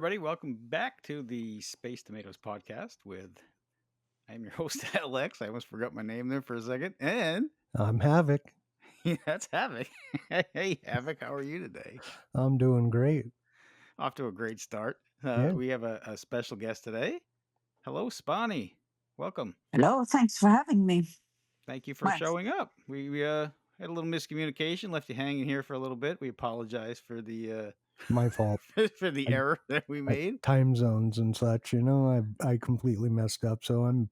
everybody. Welcome back to the Space Tomatoes podcast with I'm your host, LX. I almost forgot my name there for a second. And I'm Havok. that's Havok. Hey, Havok, how are you today? I'm doing great. Off to a great start. Yeah. We have a special guest today. Hello, Spawnie. Welcome. Hello, thanks for having me. Thank you for Well, showing up. We had a little miscommunication, left you hanging here for a little bit. We apologize for the My fault. for the error that we made. Time zones and such, I completely messed up. So I'm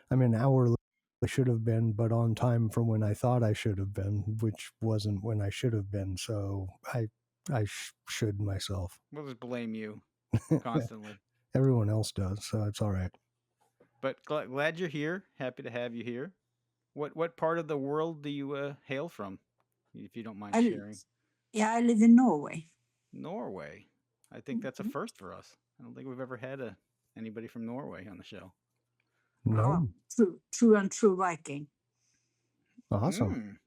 an hour late. I should have been, but on time from when I thought I should have been, which wasn't when I should have been. So I should myself. We'll just blame you constantly. Everyone else does, so it's all right. But glad you're here. Happy to have you here. What part of the world do you hail from, if you don't mind sharing? I live in Norway. Norway. I think that's a Mhm. first for us. I don't think we've ever had anybody from Norway on the show. No. True and true Viking. Awesome.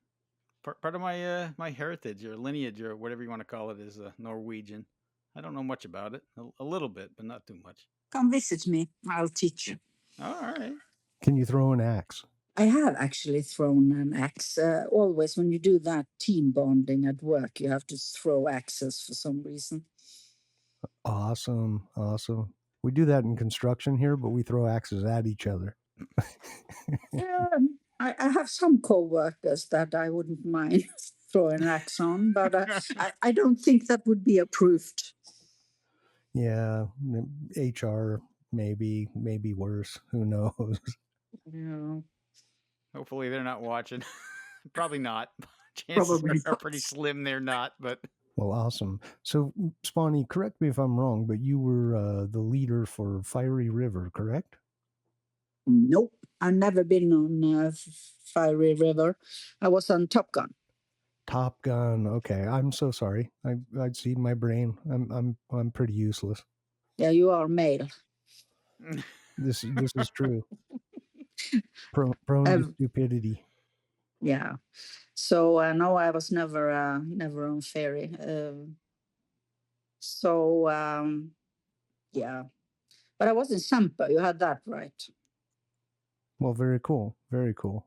Part of my my heritage or lineage or whatever you want to call it is Norwegian. I don't know much about it. A little bit, but not too much. Come visit me. I'll teach you. Oh, all right. Can you throw an axe? I have actually thrown an axe. Always when you do that team bonding at work, you have to throw axes for some reason. Awesome. We do that in construction here, but we throw axes at each other. I have some co-workers that I wouldn't mind throwing an axe on, but I don't think that would be approved. Yeah, HR maybe worse. Who knows? Yeah. Hopefully they're not watching. Probably not. Chances are pretty slim they're not, but well, awesome. So, Spawnie, correct me if I'm wrong, but you were the leader for Fiery River, correct? Nope, I've never been on Fiery River. I was on Top Gun. Top Gun. Okay, I'm so sorry. I'd see my brain. I'm pretty useless. Yeah, you are male. This is true. Prone to stupidity. Yeah. So no, I was never on ferry. Yeah, but I was in Sampa. You had that right. Well, very cool. Very cool.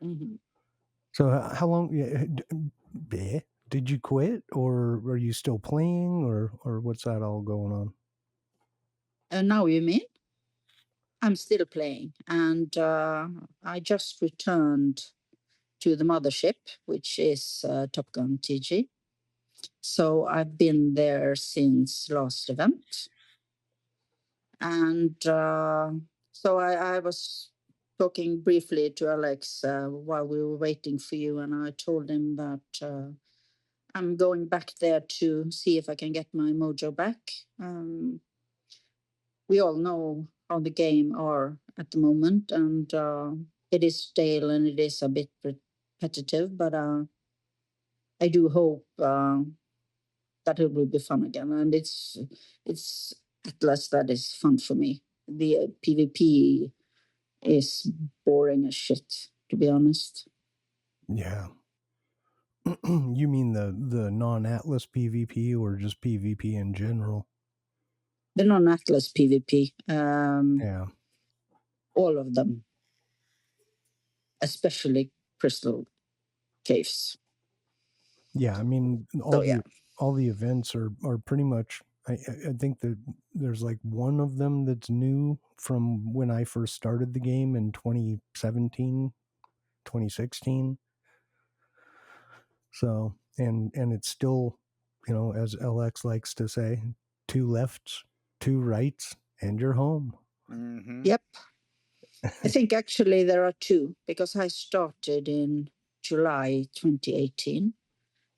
Mm-hmm. So, how long did you quit, or are you still playing, or what's that all going on? And now you mean? I'm still playing, and I just returned to the mothership, which is Top Gun TG. So I've been there since last event. And so I was talking briefly to Alex while we were waiting for you, and I told him that I'm going back there to see if I can get my mojo back. We all know how the game are at the moment, and it is stale and it is a bit repetitive, but I do hope that it will be fun again. And it's at last that is fun for me. The PvP is boring as shit, to be honest. Yeah. You mean the non-Atlas PvP or just PvP in general? The non-Atlas PvP. Yeah. All of them. Especially crystal caves. Yeah, I mean all the events are pretty much I think that there's like one of them that's new from when I first started the game in 2017, 2016. So, and it's still, as LX likes to say, 2 lefts, 2 rights, and you're home. Mm-hmm. Yep. I think actually there are 2 because I started in July 2018.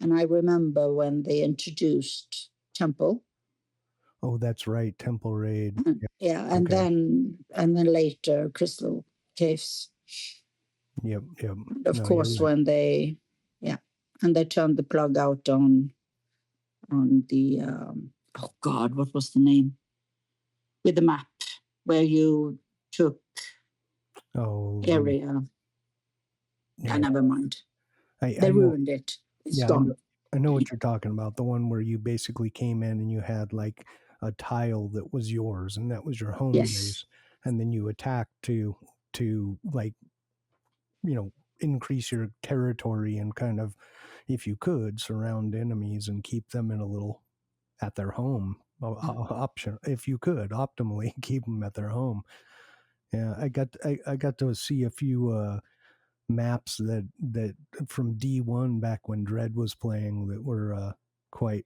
And I remember when they introduced Temple. Oh, that's right, Temple Raid. Yeah, and then later Crystal Caves. Yep. And of course, when they turned the plug out on the oh God, what was the name? With the map where you took area. Yeah, never mind. They ruined it. It's gone. I know what you're talking about. The one where you basically came in and you had like a tile that was yours, and that was your home Yes. base, and then you attacked to like, increase your territory and kind of, if you could, surround enemies and keep them in a little at their home option. If you could optimally keep them at their home. Yeah, I got to see a few maps that from D1 back when Dread was playing that were quite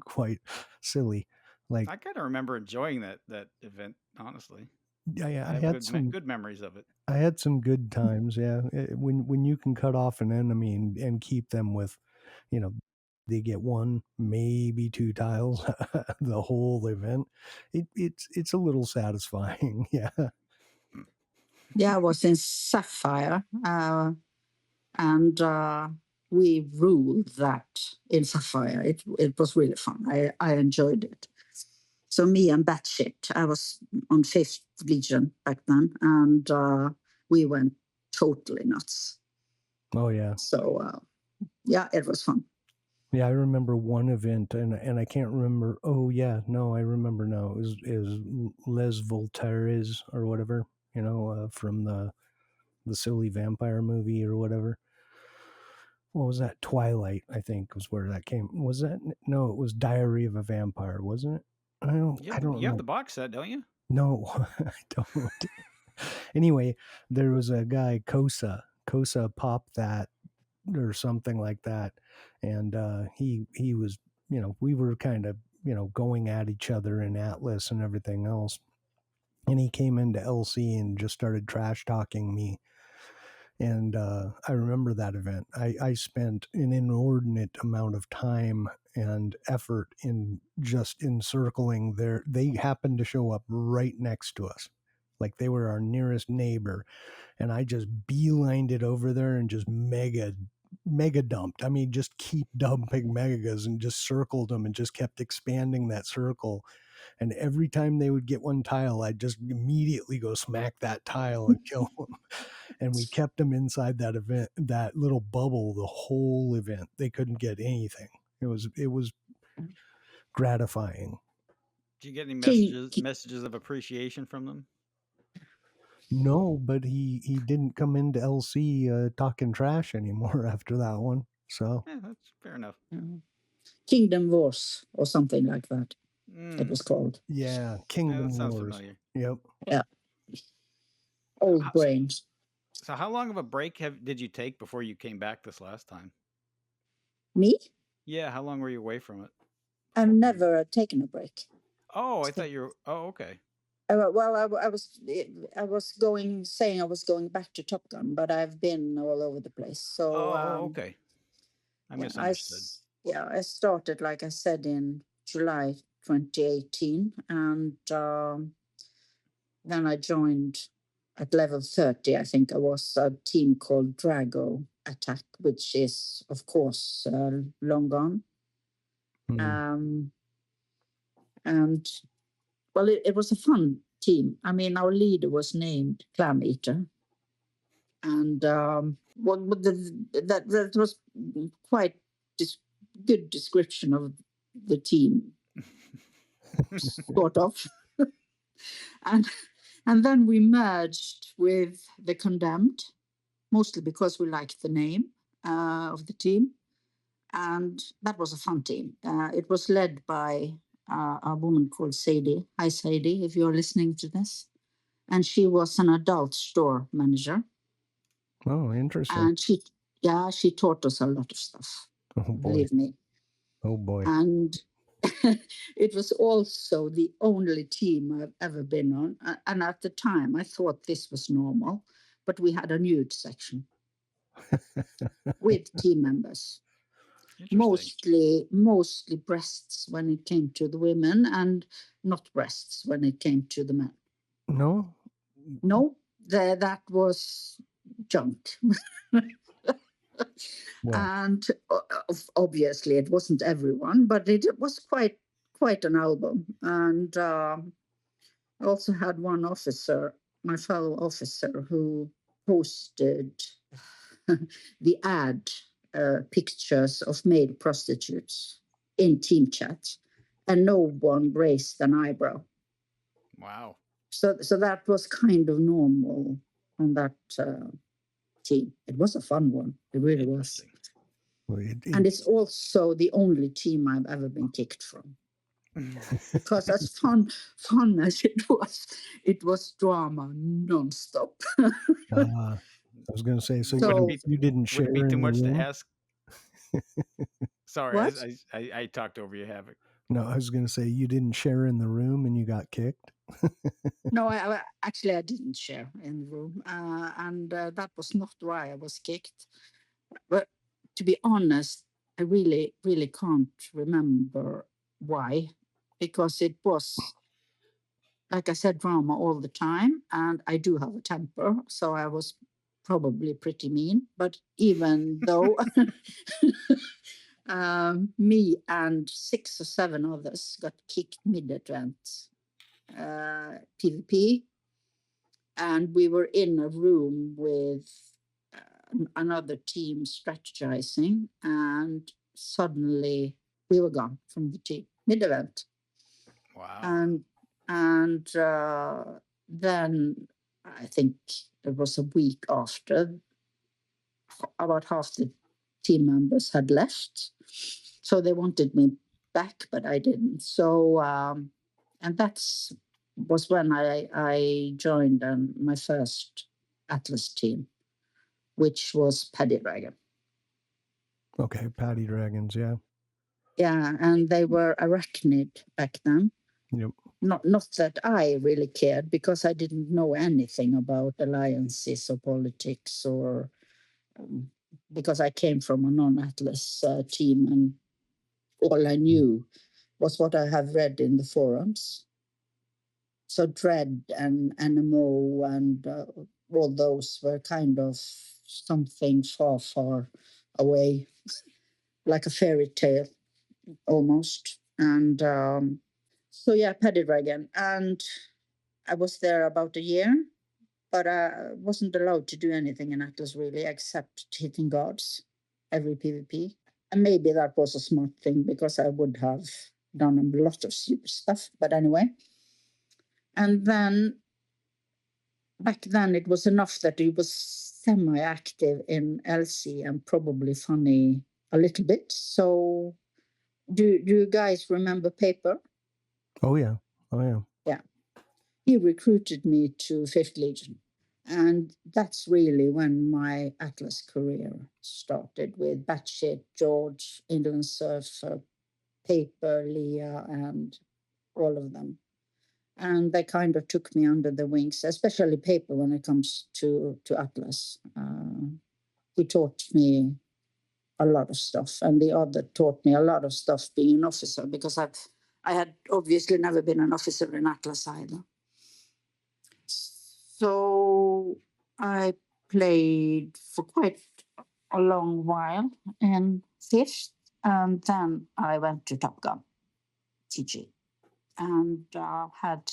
quite silly. Like, I kind of remember enjoying that event, honestly. yeah, I have good memories of it. I had some good times. Yeah, when you can cut off an enemy and keep them with, they get one, maybe two tiles the whole event. It's a little satisfying. Yeah. Yeah, I was in Sapphire, and we ruled that in Sapphire. It was really fun. I enjoyed it. So me and Batshit, I was on 5th Legion back then, and we went totally nuts. Oh yeah. So yeah, it was fun. Yeah, I remember one event, and I can't remember. Oh yeah, no, I remember now. It was Les Voltaires or whatever, from the silly vampire movie or whatever. What was that? Twilight, I think, was where that came. Was that? No, it was Diary of a Vampire, wasn't it? I don't You have know. the box set, don't you? No, I don't. Anyway, there was a guy, Kosa popped that or something like that, and he was, we were kind of, going at each other in Atlas and everything else, and he came into LC and just started trash talking me. And I remember that event. I spent an inordinate amount of time and effort in just encircling their. They happened to show up right next to us, like they were our nearest neighbor, and I just beelined it over there and just mega dumped. I mean, just keep dumping megas and just circled them and just kept expanding that circle. And every time they would get one tile, I'd just immediately go smack that tile and kill them. And we kept them inside that event, that little bubble, the whole event. They couldn't get anything. It was gratifying. Did you get any King, messages of appreciation from them? No, but he didn't come into LC talking trash anymore after that one. So Yeah, that's fair enough. Kingdom Wars or something like that. It was called. Yeah, Yeah, Kingdom that sounds Wars. familiar. Yep. Yeah. Old brains. So how long of a break did you take before you came back this last time? Me? Yeah, how long were you away from it? I've never taken a break. Oh, I thought you were. Oh, okay. Well, I was saying I was going back to Top Gun, but I've been all over the place. So okay. I misunderstood. I started, like I said, in July 2018, and then I joined at level 30. I think I was a team called Drago Attack, which is, of course, long gone. And well, it was a fun team. I mean, our leader was named Clam Eater, and that was quite good description of the team, sort of. and then we merged with the Condemned, mostly because we liked the name of the team, and that was a fun team. It was led by a woman called Sadie. Hi, Sadie, if you're listening to this. And she was an adult store manager. Oh, interesting. And she taught us a lot of stuff. Oh boy. Believe me. Oh boy. And it was also the only team I've ever been on. And at the time, I thought this was normal, but we had a nude section with team members. Mostly breasts when it came to the women, and not breasts when it came to the men. No, that was junk. And obviously it wasn't everyone, but it was quite an album. And I also had one officer, my fellow officer, who posted the ad pictures of male prostitutes in team chat. and no one raised an eyebrow. Wow. So that was kind of normal on that team. It was a fun one. It really was. Well, And it's also the only team I've ever been kicked from. Because as fun as it was drama nonstop. I was going to say, so you didn't share would it be too in the much to room? ask? Sorry, What? I talked over you, Havok. No, I was going to say you didn't share in the room and you got kicked. No, I didn't share in the room, and that was not why I was kicked. But to be honest, I really, really can't remember why, because it was, like I said, drama all the time, and I do have a temper, so I was probably pretty mean. But even though me and 6 or 7 others got kicked mid-event PvP, and we were in a room with another team strategizing, and suddenly we were gone from the team mid-event. Wow. And then I think it was a week after, about half the team members had left, so they wanted me back, but I didn't. So and that's was when I joined my first Atlas team, which was Paddy Dragon. Okay, Paddy Dragons, yeah. Yeah, and they were Arachnid back then. Yep. Not that I really cared, because I didn't know anything about alliances or politics, or because I came from a non-Atlas team, and all I knew was what I have read in the forums. So Dread and NMO and all those were kind of something far, far away, like a fairy tale almost. And so yeah, Paddy Dragon. And I was there about a year, but I wasn't allowed to do anything in Atlas really, except hitting guards every PvP. And maybe that was a smart thing, because I would have done a lot of stupid stuff. But anyway. And then back then it was enough that he was semi-active in LC and probably funny a little bit. So do you guys remember Paper? Oh yeah. Yeah. He recruited me to 5th Legion. And that's really when my Atlas career started, with Batshit, George, Inland Surfer, Paper, Leah, and all of them. And they kind of took me under the wings, especially Paper when it comes to Atlas. He taught me a lot of stuff, and the other taught me a lot of stuff being an officer, because I had obviously never been an officer in Atlas either. So I played for quite a long while in 5th, and then I went to Top Gun, TG, and had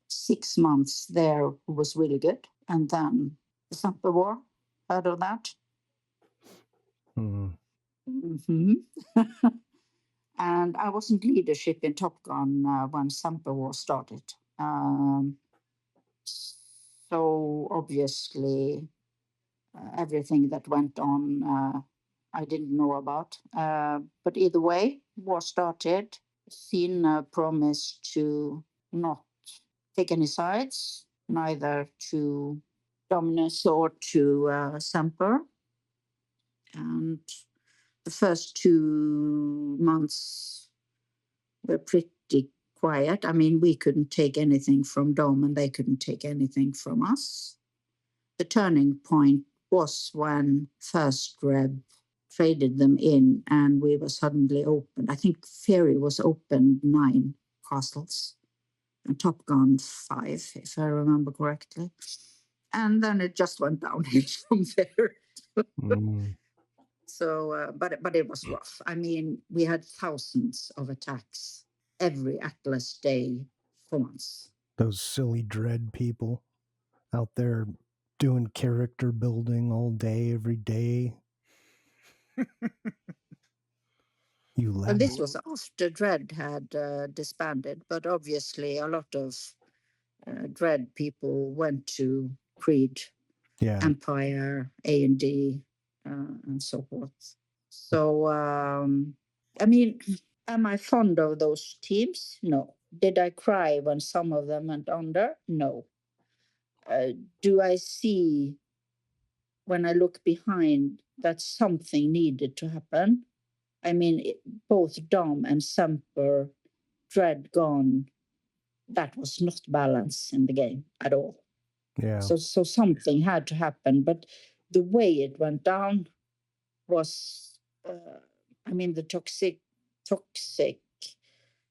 6 months there, was really good. And then the Sampa War, heard of that? Mm-hmm. And I wasn't leadership in Top Gun when Sampa War started. So obviously everything that went on I didn't know about. But either way, war started. Sina promised to not take any sides, neither to Dominus or to Semper. And the first 2 months were pretty quiet. I mean, we couldn't take anything from Dom, and they couldn't take anything from us. The turning point was when First Reb traded them in, and we were suddenly open. I think Ferry was open 9 castles, and Top Gun 5, if I remember correctly. And then it just went downhill from there. So, but it was rough. I mean, we had thousands of attacks every Atlas day for months. Those silly Dread people out there doing character building all day, every day. You Well, left. this was after Dread had disbanded, but obviously a lot of Dread people went to Creed, Yeah. Empire, A&D, and so forth. So, I mean, am I fond of those teams? No. Did I cry when some of them went under? No. Do I see when I look behind that something needed to happen? I mean, both Dom and Semper, Dread gone, that was not balance in the game at all. Yeah. So something had to happen, but the way it went down was, I mean, the toxic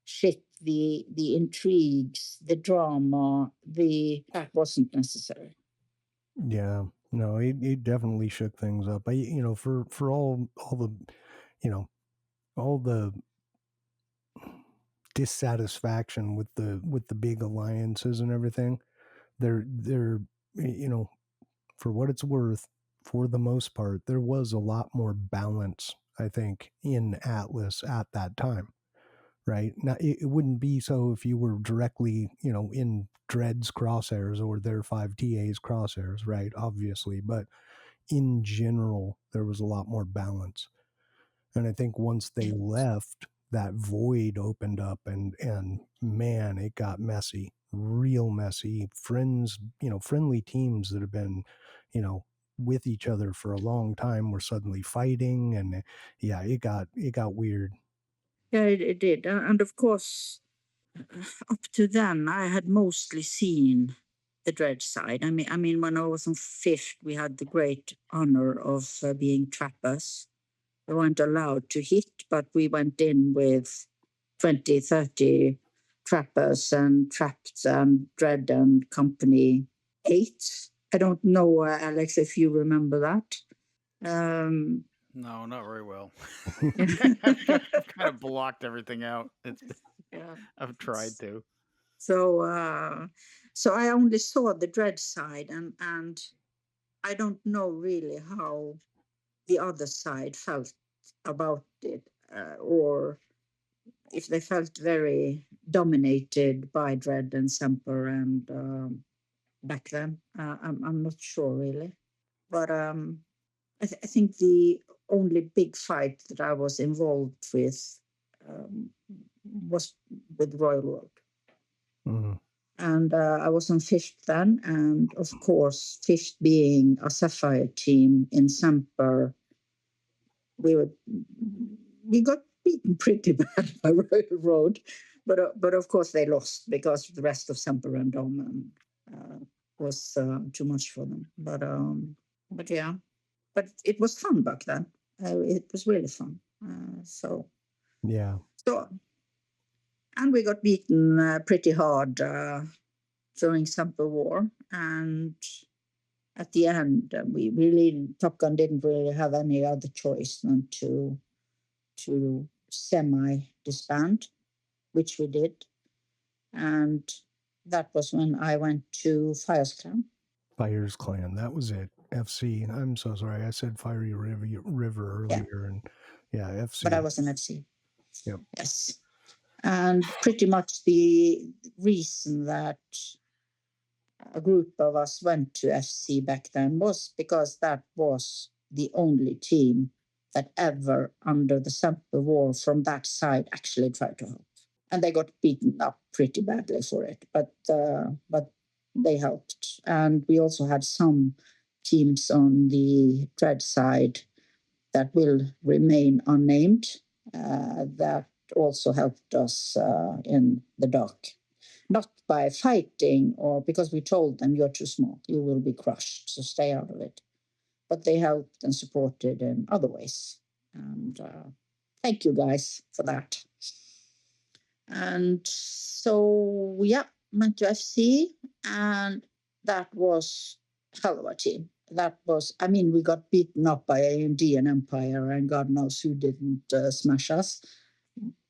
shit, the intrigues, the drama, that wasn't necessary. Yeah. No, it definitely shook things up. For all the, all the dissatisfaction with the big alliances and everything, they're for what it's worth, for the most part, there was a lot more balance, I think, in Atlas at that time. Right now, it wouldn't be so if you were directly, in Dread's crosshairs or their 5TA's crosshairs, right? Obviously, but in general, there was a lot more balance. And I think once they left, that void opened up, and man, it got messy, real messy. Friendly teams that have been, with each other for a long time were suddenly fighting, and yeah, it got weird. Yeah, it did. And of course, up to then, I had mostly seen the Dread side. I mean, when I was on fifth, we had the great honor of being trappers. We weren't allowed to hit, but we went in with 20, 30 trappers and trapped and Dread and company 8. I don't know, Alex, if you remember that. No, not very well. I've kind of blocked everything out. Yeah. I've tried to. So, so I only saw the Dread side, and I don't know really how the other side felt about it, or if they felt very dominated by Dread and Semper and back then. I'm not sure really, but I think the only big fight that I was involved with um, was with Royal World. Mhm. And I was on fifth then, and of course, fifth being a Sapphire team in Semper, we got beaten pretty bad by Royal Road, but of course they lost because the rest of Semper and Dom was too much for them. But yeah, but it was fun back then. It was really fun. Yeah. So, and we got beaten pretty hard during Semper War, and at the end, we really Top Gun didn't really have any other choice than to semi disband, which we did, and that was when I went to Fire's Clan. Fire's Clan, that was it. FC. I'm so sorry, I said Fiery River Yeah, earlier, and yeah, FC. but I was in FC. Yep. Yes, and pretty much the reason that a group of us went to FC back then was because that was the only team that ever, under the Semper War from that side, actually tried to help. And they got beaten up pretty badly for it, but they helped. And we also had some teams on the Dread side that will remain unnamed that also helped us in the dark. Not by fighting or because we told them you're too small, you will be crushed, so stay out of it. But they helped and supported in other ways. And thank you guys for that. And so, yeah, went to FC, and that was hell of a team. That was, I mean, we got beaten up by A&D and Empire, and God knows who didn't smash us.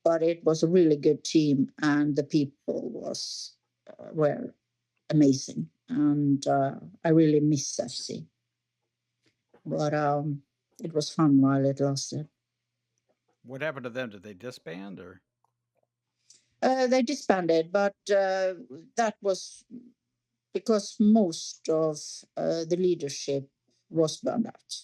But it was a really good team, and the people were amazing, and I really miss FC. But it was fun while it lasted. What happened to them? Did they disband or? They disbanded, but that was because most of the leadership was burned out,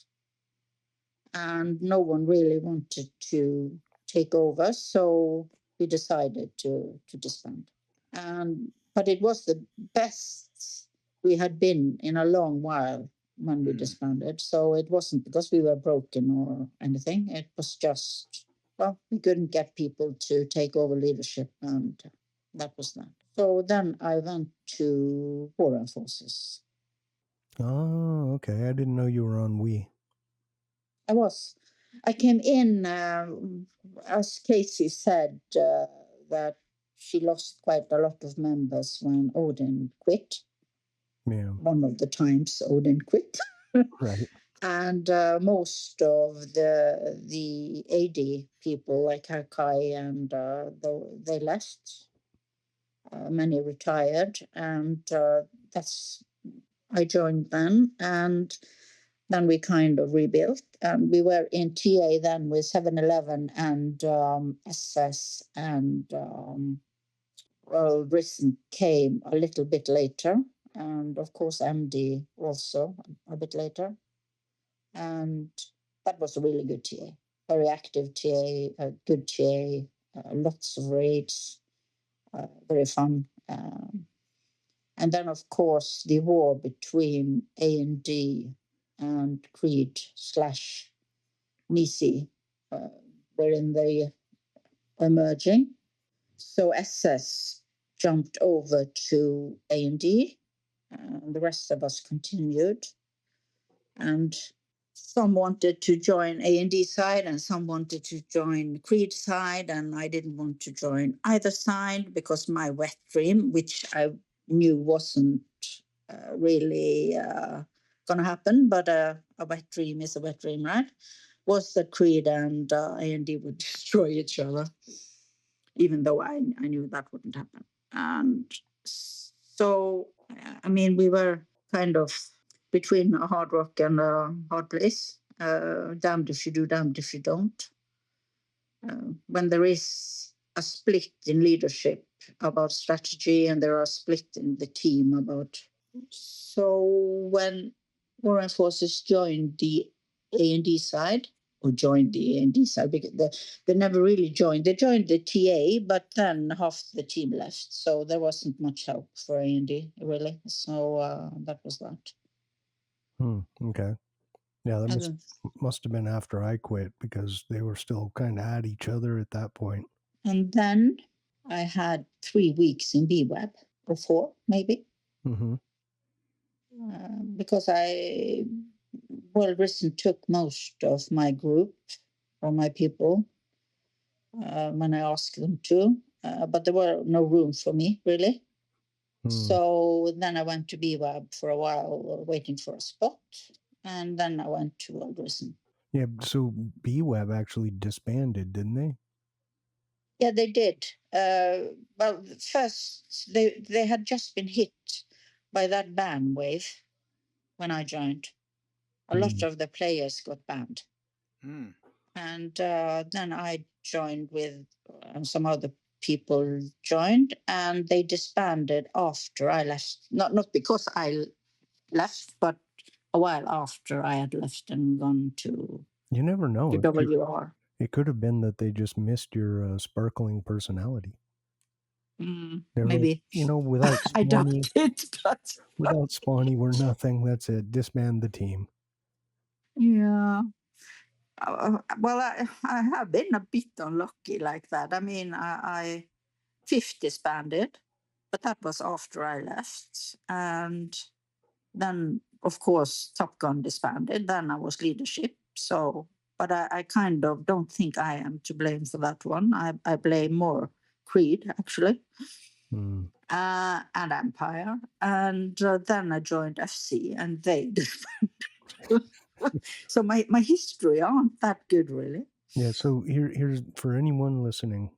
and no one really wanted to take over. So we decided to disband. But it was the best we had been in a long while when we disbanded. So it wasn't because we were broken or anything. It was just, well, we couldn't get people to take over leadership, and that was that. So then I went to Warren Forces. Oh, okay. I didn't know you were on Wii. I was. I came in, as Casey said, that she lost quite a lot of members when Odin quit. Yeah. One of the times Odin quit. Right. And most of the AD people like Hakai and they left. Many retired, and that's I joined then, and then we kind of rebuilt. And we were in TA then with 7-Eleven and SS, and well, Risen came a little bit later, and of course MD also a bit later. And that was a really good TA, very active TA, good TA, lots of raids, very fun. And then, of course, the war between A&D and Creed slash Nisi, wherein they emerging. So SS jumped over to A&D, and the rest of us continued. And some wanted to join A&D side, and some wanted to join Creed side, and I didn't want to join either side because my wet dream, which I knew wasn't really going to happen, but a wet dream is a wet dream, right? Was that Creed and A&D would destroy each other, even though I knew that wouldn't happen. And so, I mean, we were kind of between a hard rock and a hard place. Damned if you do, damned if you don't. When there is a split in leadership about strategy, and there are split in the team about. So when Warren Forces joined the A&D side, or joined the A&D side, because they never really joined. They joined the TA, but then half the team left, so there wasn't much help for A&D really. So that was that. Okay. Yeah, that And must have been after I quit, because they were still kind of at each other at that point. And then I had 3 weeks in BWeb, or 4 maybe, Mm-hmm. because Risen took most of my group or my people when I asked them to, but there were no room for me really. So then I went to BWeb for a while, waiting for a spot, and then I went to Risen. Yeah, so BWeb actually disbanded, didn't they? Yeah, they did. Well, first they had just been hit by that ban wave when I joined. A lot of the players got banned, and then I joined with some other people joined, and they disbanded after I left. Not because I left, but a while after I had left and gone to. You never know. WR. It could have been that they just missed your sparkling personality. Maybe. Like, without I doubt Spawnie, it, but without Spawnie, we're nothing. That's it. Disband the team. Yeah. Well, I have been a bit unlucky like that. I mean, I Fifth disbanded, but that was after I left. And then, of course, Top Gun disbanded. Then I was leadership. So, but I kind of don't think I am to blame for that one. I blame more Creed, actually, and Empire. And then I joined FC, and they disbanded. So my history aren't that good, really. Yeah, so here's for anyone listening.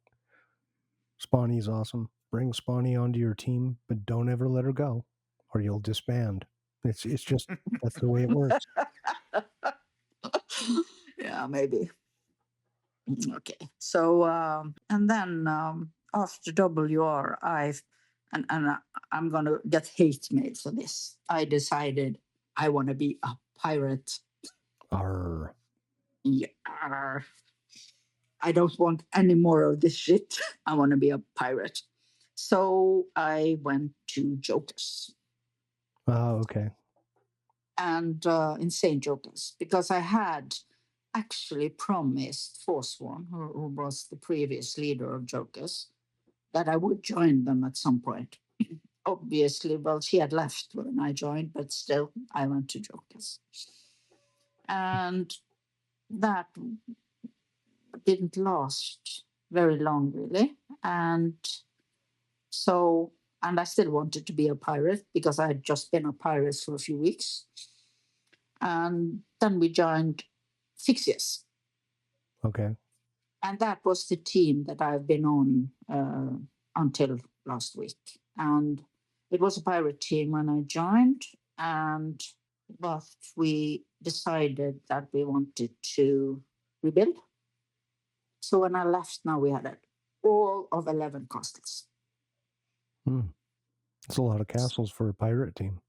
Spawnie's awesome. Bring Spawnie onto your team, but don't ever let her go, or you'll disband. It's just that's the way it works. Yeah, maybe. Okay. So, and then after WR, I'm going to get hate mail for this. I decided I want to be a pirate. Arr. Yeah. I don't want any more of this shit. I want to be a pirate. So I went to Jokers Okay. and Insane Jokers because I had actually promised Forsworn, who was the previous leader of Jokers, that I would join them at some point. Obviously, well, she had left when I joined, but still, I went to Jokers. And that didn't last very long, really. And so, and I still wanted to be a pirate because I had just been a pirate for a few weeks. And then we joined Fixius. Okay. And that was the team that I've been on until last week. And it was a pirate team when I joined, but we decided that we wanted to rebuild. So when I left, now we had all of 11 castles. It's a lot of castles for a pirate team.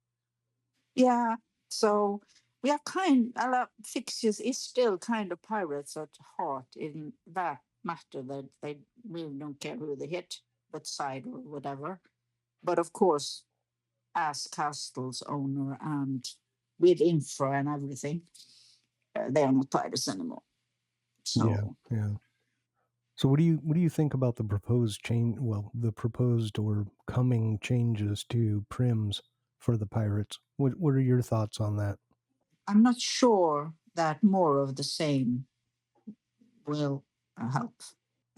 Yeah. So we are Fixius is still kind of pirates at heart in that matter that they really don't care who they hit, what side or whatever. But of course, as Castle's owner and with infra and everything, they are not pirates anymore. So yeah. So what do you think about the proposed change? Well, the proposed or coming changes to prims for the pirates. What are your thoughts on that? I'm not sure that more of the same will help.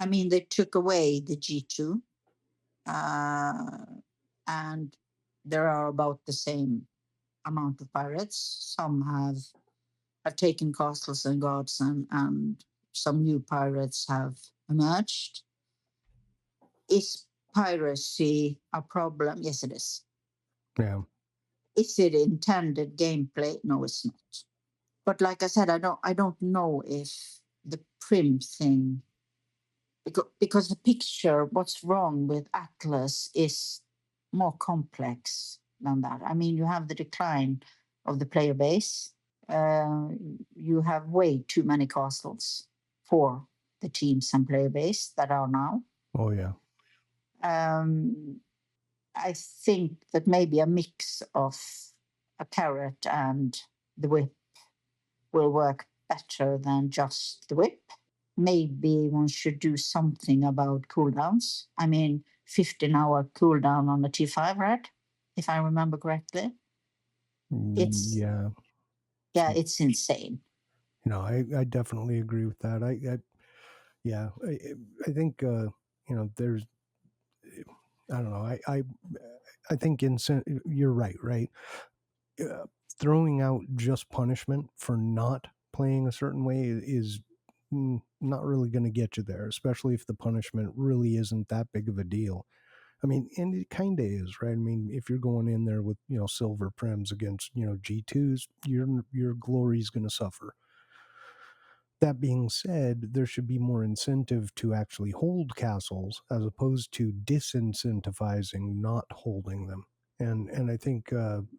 I mean, they took away the G2, and there are about the same amount of pirates. Some have taken castles and guards, and some new pirates have emerged. Is piracy a problem? Yes, it is. Yeah. Is it intended gameplay? No, it's not. But like I said, I don't know if the prim thing, because the picture, what's wrong with Atlas is more complex than that. I mean, you have the decline of the player base. You have way too many castles for the teams and player base that are now. Oh yeah. I think that maybe a mix of a carrot and the whip will work better than just the whip. Maybe one should do something about cooldowns. I mean, 15-hour cooldown on the T5, right? If I remember correctly. It's Yeah. Yeah, it's insane. You know, I definitely agree with that. I think there's, I don't know, I think you're right. Throwing out just punishment for not playing a certain way is not really going to get you there, especially if the punishment really isn't that big of a deal. I mean, and it kind of is, right? I mean, if you're going in there with silver prims against G2s, your glory's going to suffer. That being said, there should be more incentive to actually hold castles as opposed to disincentivizing not holding them. And I think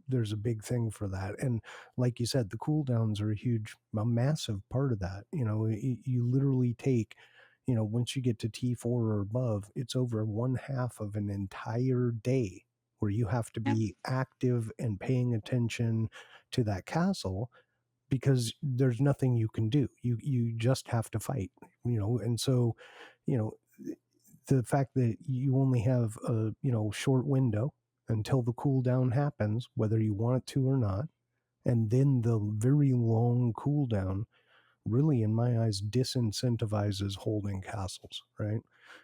there's a big thing for that. And like you said, the cooldowns are a massive part of that. You literally take, once you get to T4 or above, it's over 1/2 of an entire day where you have to be active and paying attention to that castle, because there's nothing you can do. You just have to fight, and so, you know, the fact that you only have a short window until the cooldown happens, whether you want it to or not, and then the very long cooldown really, in my eyes, disincentivizes holding castles, right?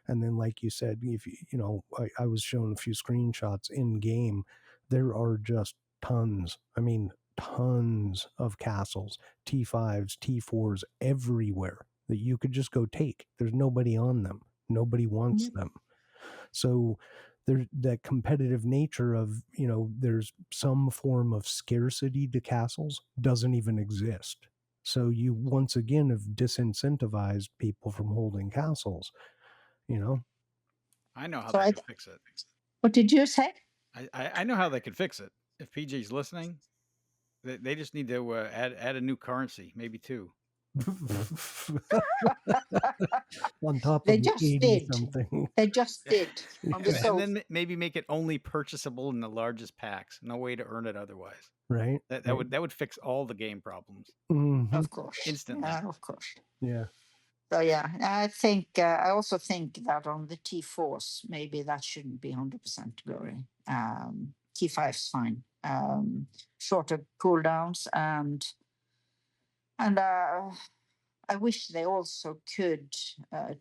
And then, like you said, if I was shown a few screenshots in game, there are just tons. I mean, tons of castles, T5s, T4s everywhere that you could just go take. There's nobody on them. Nobody wants them. So there's that competitive nature of, there's some form of scarcity to castles doesn't even exist. So you once again have disincentivized people from holding castles, you know? I know how So they could fix it. what did you say? I know how they could fix it. If PJ's listening, they just need to add a new currency, maybe 2. On top They of the just 80 did. something. They just did on the And then maybe make it only purchasable in the largest packs. No way to earn it otherwise. Right. That right. would fix all the game problems Mhm. Of course. instantly. Yeah, of course. Yeah. So yeah, I think I also think that on the T4s, maybe that shouldn't be 100% glory. T5's fine. Shorter cooldowns and I wish they also could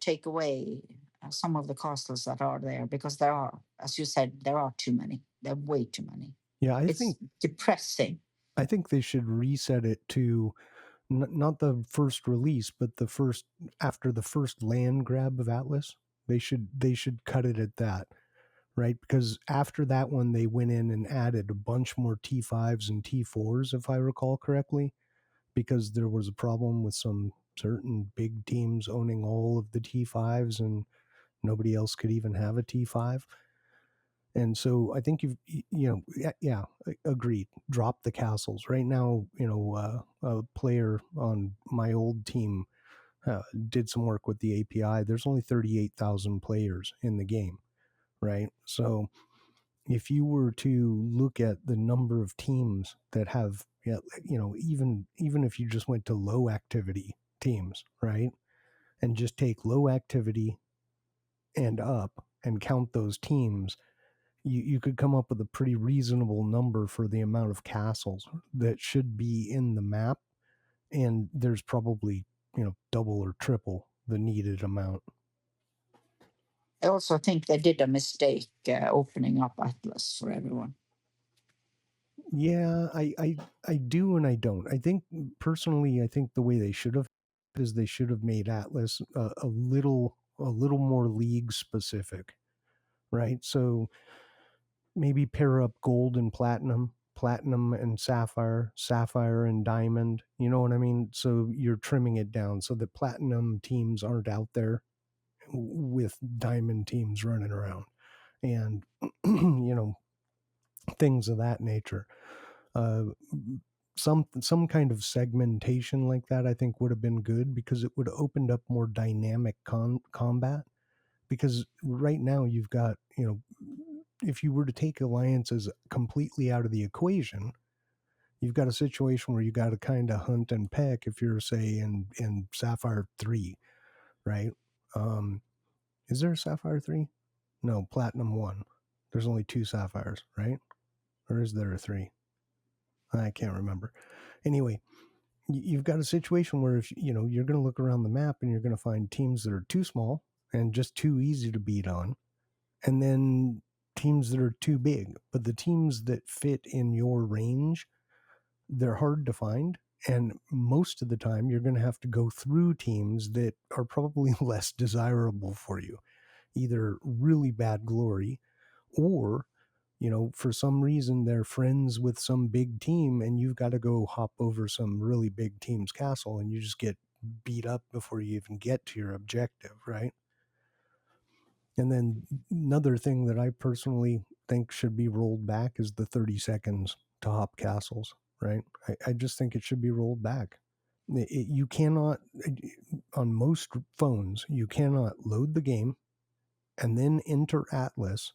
take away some of the castles that are there, because there are, as you said, there are too many. There are way too many. Yeah, I It's think depressing. I think they should reset it to not the first release, but the first after the first land grab of Atlas. They should cut it at that, right? Because after that one, they went in and added a bunch more T5s and T4s, if I recall correctly, because there was a problem with some certain big teams owning all of the T5s and nobody else could even have a T5. And so I think yeah, agreed. Drop the castles right now. A player on my old team did some work with the API. There's only 38,000 players in the game, right? So if you were to look at the number of teams that have, even if you just went to low activity teams, right, and just take low activity and up and count those teams, you could come up with a pretty reasonable number for the amount of castles that should be in the map, and there's probably double or triple the needed amount. I also think they did a mistake opening up Atlas for everyone. Yeah, I do and I don't. I think personally, I think the way they should have is they should have made Atlas a little more league specific, right? So maybe pair up gold and platinum and sapphire and diamond. You know what I mean? So you're trimming it down so that platinum teams aren't out there with diamond teams running around, and things of that nature. Uh, some kind of segmentation like that, I think, would have been good, because it would have opened up more dynamic combat. Because right now you've got, if you were to take alliances completely out of the equation, you've got a situation where you got to kind of hunt and peck if you're, say, in Sapphire 3, right? Is there a Sapphire 3? No, Platinum 1. There's only 2 Sapphires, right? Or is there a 3? I can't remember. Anyway, you've got a situation where if you're going to look around the map and you're going to find teams that are too small and just too easy to beat on, and then teams that are too big. But the teams that fit in your range, they're hard to find, and most of the time you're going to have to go through teams that are probably less desirable for you, either really bad glory, or for some reason they're friends with some big team and you've got to go hop over some really big team's castle and you just get beat up before you even get to your objective, right? And then another thing that I personally think should be rolled back is the 30 seconds to hop castles, right? I just think it should be rolled back. You cannot, on most phones, you cannot load the game and then enter Atlas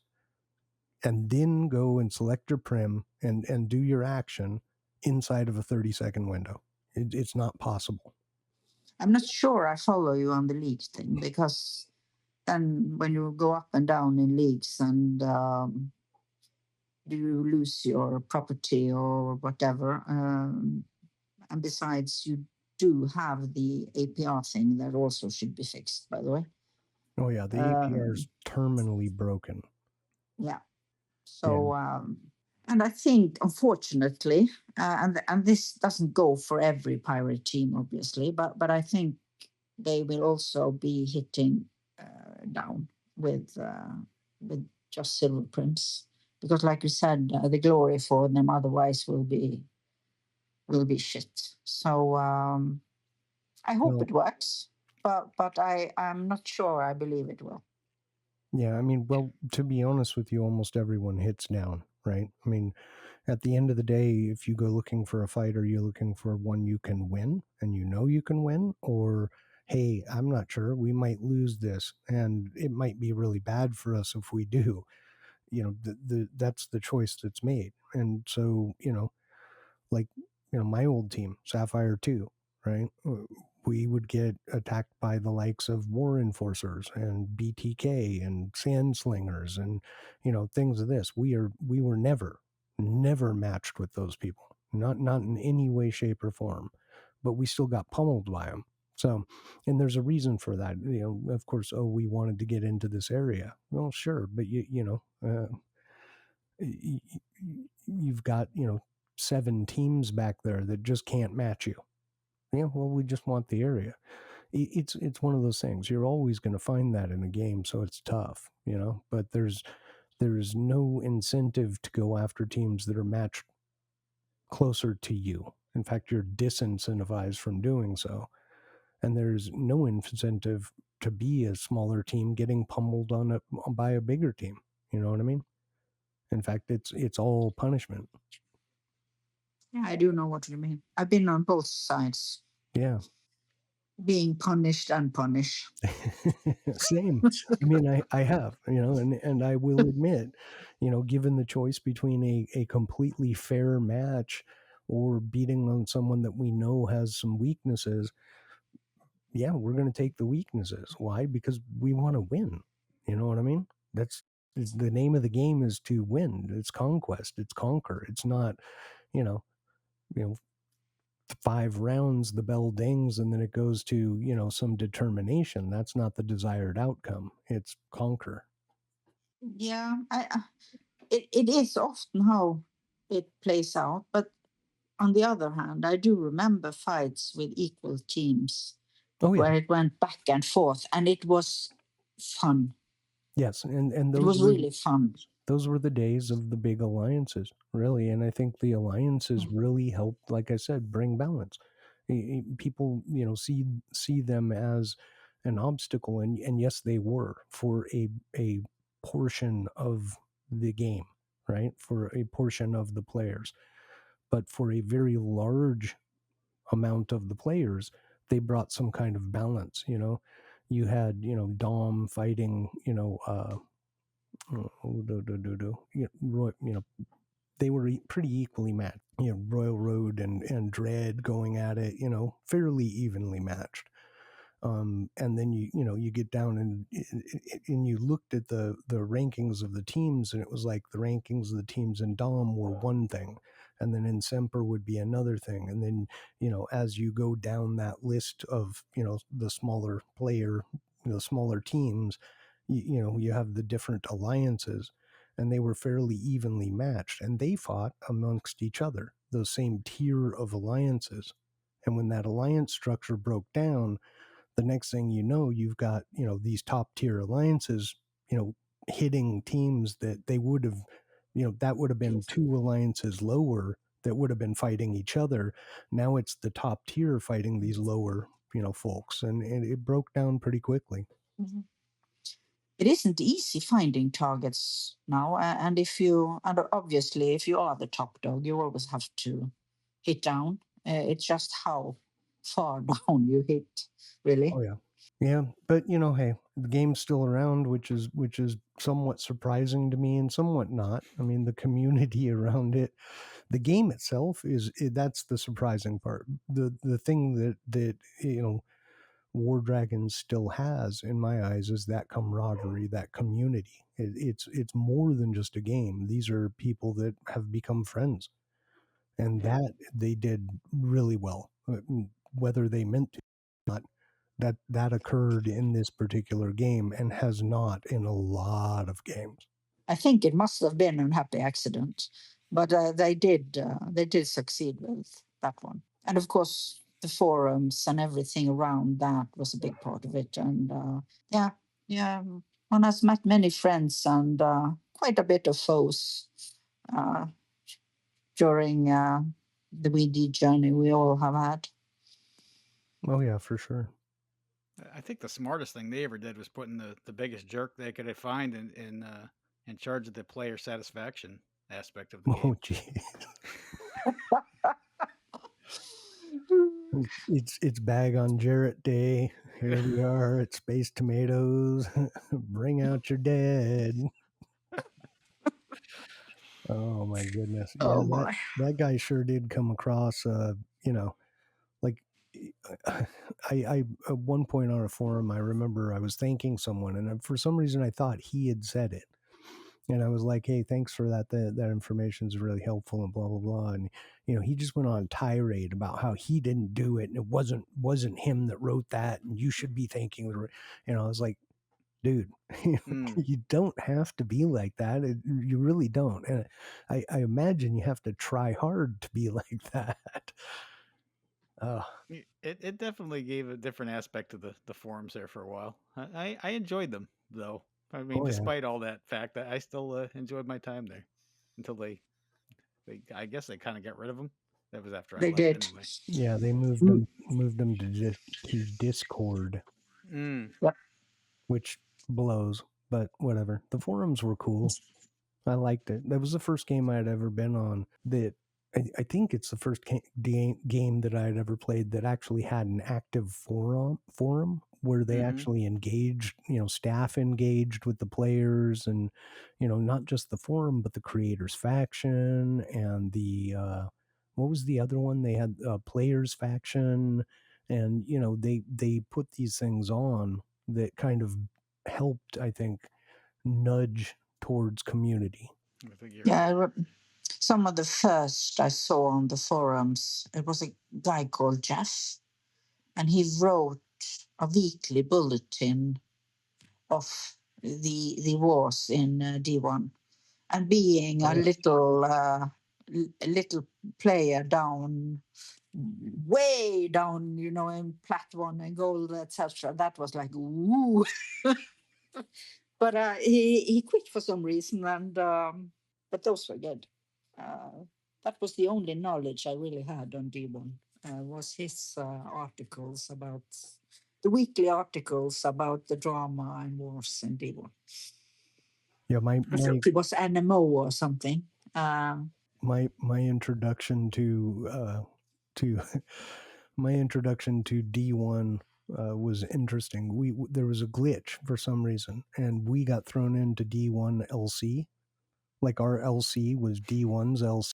and then go and select your prim and do your action inside of a 30-second window. It's not possible. I'm not sure I follow you on the leagues thing, because then when you go up and down in leagues and you lose your property or whatever, and besides, you do have the APR thing that also should be fixed, by the way. Oh yeah, the APR is terminally broken. Yeah. So, and I think, unfortunately, and this doesn't go for every pirate team, obviously, but I think they will also be hitting down with just silver prims, because, like you said, the glory for them otherwise will be will be shit. So I hope it works, but I'm not sure I believe it will. Yeah, I mean, well, to be honest with you, almost everyone hits down, right? I mean, at the end of the day, if you go looking for a fight, are you looking for one you can win and you know you can win? Or, hey, I'm not sure, we might lose this and it might be really bad for us if we do. You know, that's the choice that's made. And so, you know, like, you know, my old team, Sapphire 2, right? We would get attacked by the likes of War Enforcers and BTK and Sandslingers and, you know, things of this. We were never matched with those people. Not in any way, shape, or form. But we still got pummeled by them. So, and there's a reason for that. You know, of course, oh, we wanted to get into this area. Well, sure, but you know, you've got, you know, 7 teams back there that just can't match you. Yeah, well, we just want the area. It's one of those things. You're always going to find that in a game, so it's tough, you know. But there's no incentive to go after teams that are matched closer to you. In fact, you're disincentivized from doing so. And there's no incentive to be a smaller team getting pummeled by a bigger team. You know what I mean? In fact, it's all punishment. Yeah, I do know what you mean. I've been on both sides. Yeah. Being punished and punished. Same. I mean, I have, you know, and I will admit, you know, given the choice between a completely fair match or beating on someone that we know has some weaknesses, yeah, we're going to take the weaknesses. Why? Because we want to win. You know what I mean? That's the name of the game is to win. It's conquest. It's conquer. It's not, you know, 5 rounds the bell dings and then it goes to, you know, some determination. That's not the desired outcome. It's conquer. Yeah, it is often how it plays out, but on the other hand, I do remember fights with equal teams Oh yeah. where it went back and forth, and it was fun. Yes, and It was really fun. those were the days of the big alliances, really. And I think the alliances really helped, like I said, bring balance. People, you know, see them as an obstacle, and yes, they were for a portion of the game, right? For a portion of the players, but for a very large amount of the players, they brought some kind of balance. You know, you had, you know, Dom fighting, you know, you know, they were pretty equally matched. You know, Royal Road and Dread going at it, you know, fairly evenly matched. And then you know you get down and you looked at the rankings of the teams, and it was like the rankings of the teams in Dom were one thing, and then in Semper would be another thing, and then, you know, as you go down that list of, you know, the smaller player, you know, smaller teams, you know, you have the different alliances, and they were fairly evenly matched, and they fought amongst each other, those same tier of alliances. And when that alliance structure broke down, the next thing you know, you've got, you know, these top tier alliances, you know, hitting teams that they would have, you know, that would have been 2 alliances lower that would have been fighting each other. Now it's the top tier fighting these lower, you know, folks, and it broke down pretty quickly. Mhm. It isn't easy finding targets now, and and obviously, if you are the top dog, you always have to hit down. It's just how far down you hit, really. Oh yeah. Yeah, but you know, hey, the game's still around, which is somewhat surprising to me and somewhat not. I mean, the community around it, the game itself that's the surprising part. The thing that you know, War Dragons still has in my eyes is that camaraderie, that community. It's more than just a game. These are people that have become friends, and that they did really well. Whether they meant to or not, that occurred in this particular game and has not in a lot of games. I think it must have been an happy accident, but they did succeed with that one. And of course, the forums and everything around that was a big part of it. And yeah, yeah, one has met many friends and quite a bit of foes uh, during the WD journey we all have had. Oh yeah, for sure. I think the smartest thing they ever did was putting the biggest jerk they could find in charge of the player satisfaction aspect of the game. Oh gee. It's bag on Jarrett day. Here we are at Space Tomatoes. Bring out your dead. Oh my goodness. Yeah, that guy sure did come across like I at one point on a forum I remember I was thanking someone and for some reason I thought he had said it. And I was like, hey, thanks for that. That information is really helpful and blah, blah, blah. And, he just went on tirade about how he didn't do it. And it wasn't him that wrote that. And you should be thanking the, I was like, dude, you don't have to be like that. You really don't. And I imagine you have to try hard to be like that. It definitely gave a different aspect to the forums there for a while. I enjoyed them though. I mean, despite all that fact, I still enjoyed my time there until they I guess they kind of got rid of them. That was after I left anyway. Yeah, they moved them to Discord, which blows. But whatever. The forums were cool. I liked it. That was the first game I had ever been on that. I think it's the first game that I had ever played that actually had an active forum where they actually engaged, staff engaged with the players and, not just the forum, but the creators faction and the, what was the other one? They had players faction and, they put these things on that kind of helped, I think, nudge towards community. Yeah, some of the first I saw on the forums, it was a guy called Jeff, and he wrote a weekly bulletin of the wars in D1. And being a little player down, way down, in plat 1 and gold, etc., that was like, ooh. But he quit for some reason, and but those were good. That was the only knowledge I really had on D1. Was his articles about the weekly articles about the drama and wars in D1. Yeah, it was NMO or something. My introduction to my introduction to D1 was interesting. There was a glitch for some reason, and we got thrown into D1 LC. Like our LC was D1's LC.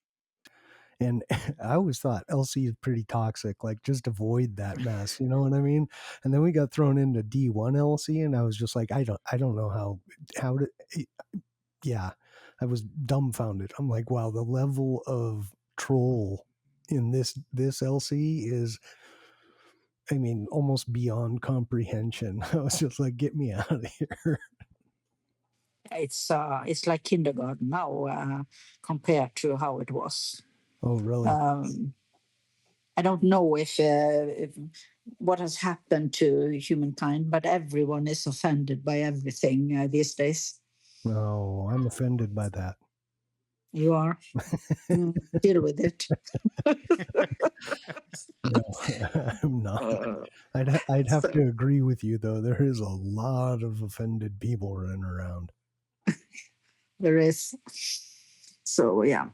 And I always thought LC is pretty toxic. Like, just avoid that mess. You know what I mean? And then we got thrown into D1 LC, and I was just like, I don't know how to. Yeah, I was dumbfounded. I'm like, wow, the level of troll in this LC is, I mean, almost beyond comprehension. I was just like, get me out of here. It's like kindergarten now compared to how it was. Oh, really? I don't know if what has happened to humankind, but everyone is offended by everything these days. No, I'm offended by that. You are? Deal with it. No, I'm not. I'd have to agree with you, though. There is a lot of offended people running around. There is. So, yeah.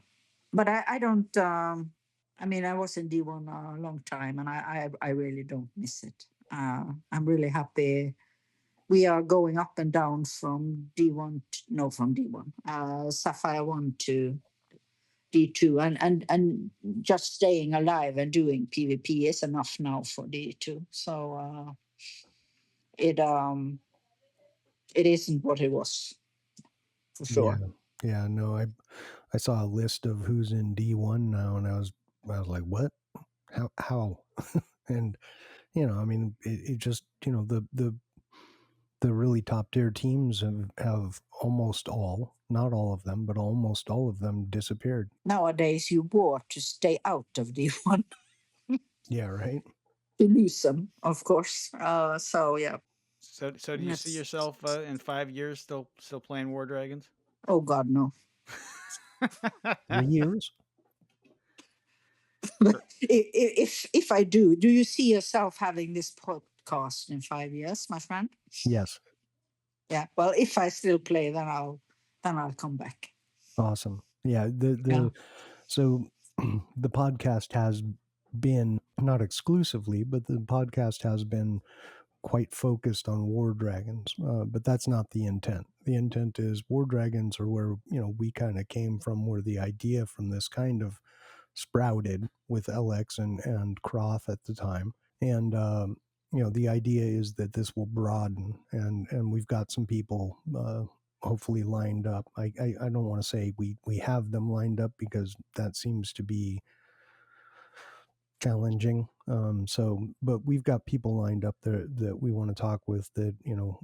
But I don't, I mean, I was in D1 a long time, and I really don't miss it. I'm really happy. We are going up and down from D1, from D1, Sapphire 1 to D2, and just staying alive and doing PvP is enough now for D2. So it isn't what it was, for sure. Yeah, no, I saw a list of who's in D1 now, and I was like, what? How? And I mean, it just the really top tier teams have almost all, not all of them, but almost all of them disappeared. Nowadays, you war to stay out of D1. Yeah, right. To lose them, of course. So yeah. So do you see yourself in 5 years still playing War Dragons? Oh God, no. 3 years? If I do you see yourself having this podcast in 5 years, my friend? Yes. Yeah. Well, if I still play, then I'll come back. Awesome. Yeah. So the podcast has been, not exclusively, but the podcast has been quite focused on war dragons, but that's not the intent. The intent is war dragons are where, we kind of came from, where the idea from this kind of sprouted with LX and Croth at the time. And, the idea is that this will broaden, and we've got some people hopefully lined up. I don't want to say we have them lined up, because that seems to be challenging. But we've got people lined up there that we want to talk with, that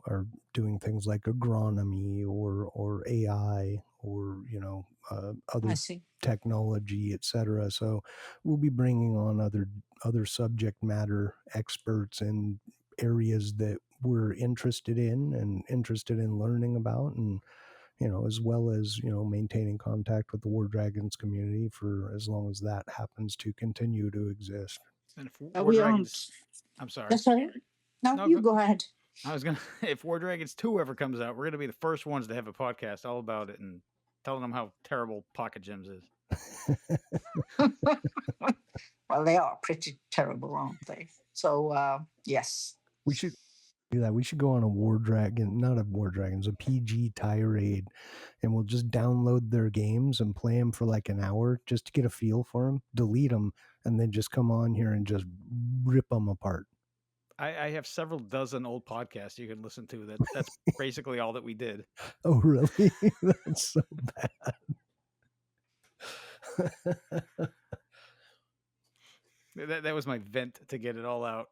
are doing things like agronomy or AI, or other technology, etc. So we'll be bringing on other subject matter experts in areas that we're interested in learning about, and as well as, maintaining contact with the War Dragons community for as long as that happens to continue to exist. And if War Dragons, I'm sorry. Sorry. No, you go ahead. I was gonna. If War Dragons 2 ever comes out, we're gonna be the first ones to have a podcast all about it and telling them how terrible Pocket Gems is. Well, they are pretty terrible, aren't they? So yes, we should do that. We should go on a War Dragon, not a War Dragons, a PG tirade, and we'll just download their games and play them for like an hour just to get a feel for them, delete them, and then just come on here and just rip them apart. I have several dozen old podcasts you can listen to. That's basically all that we did. Oh, really? That's so bad. That was my vent to get it all out.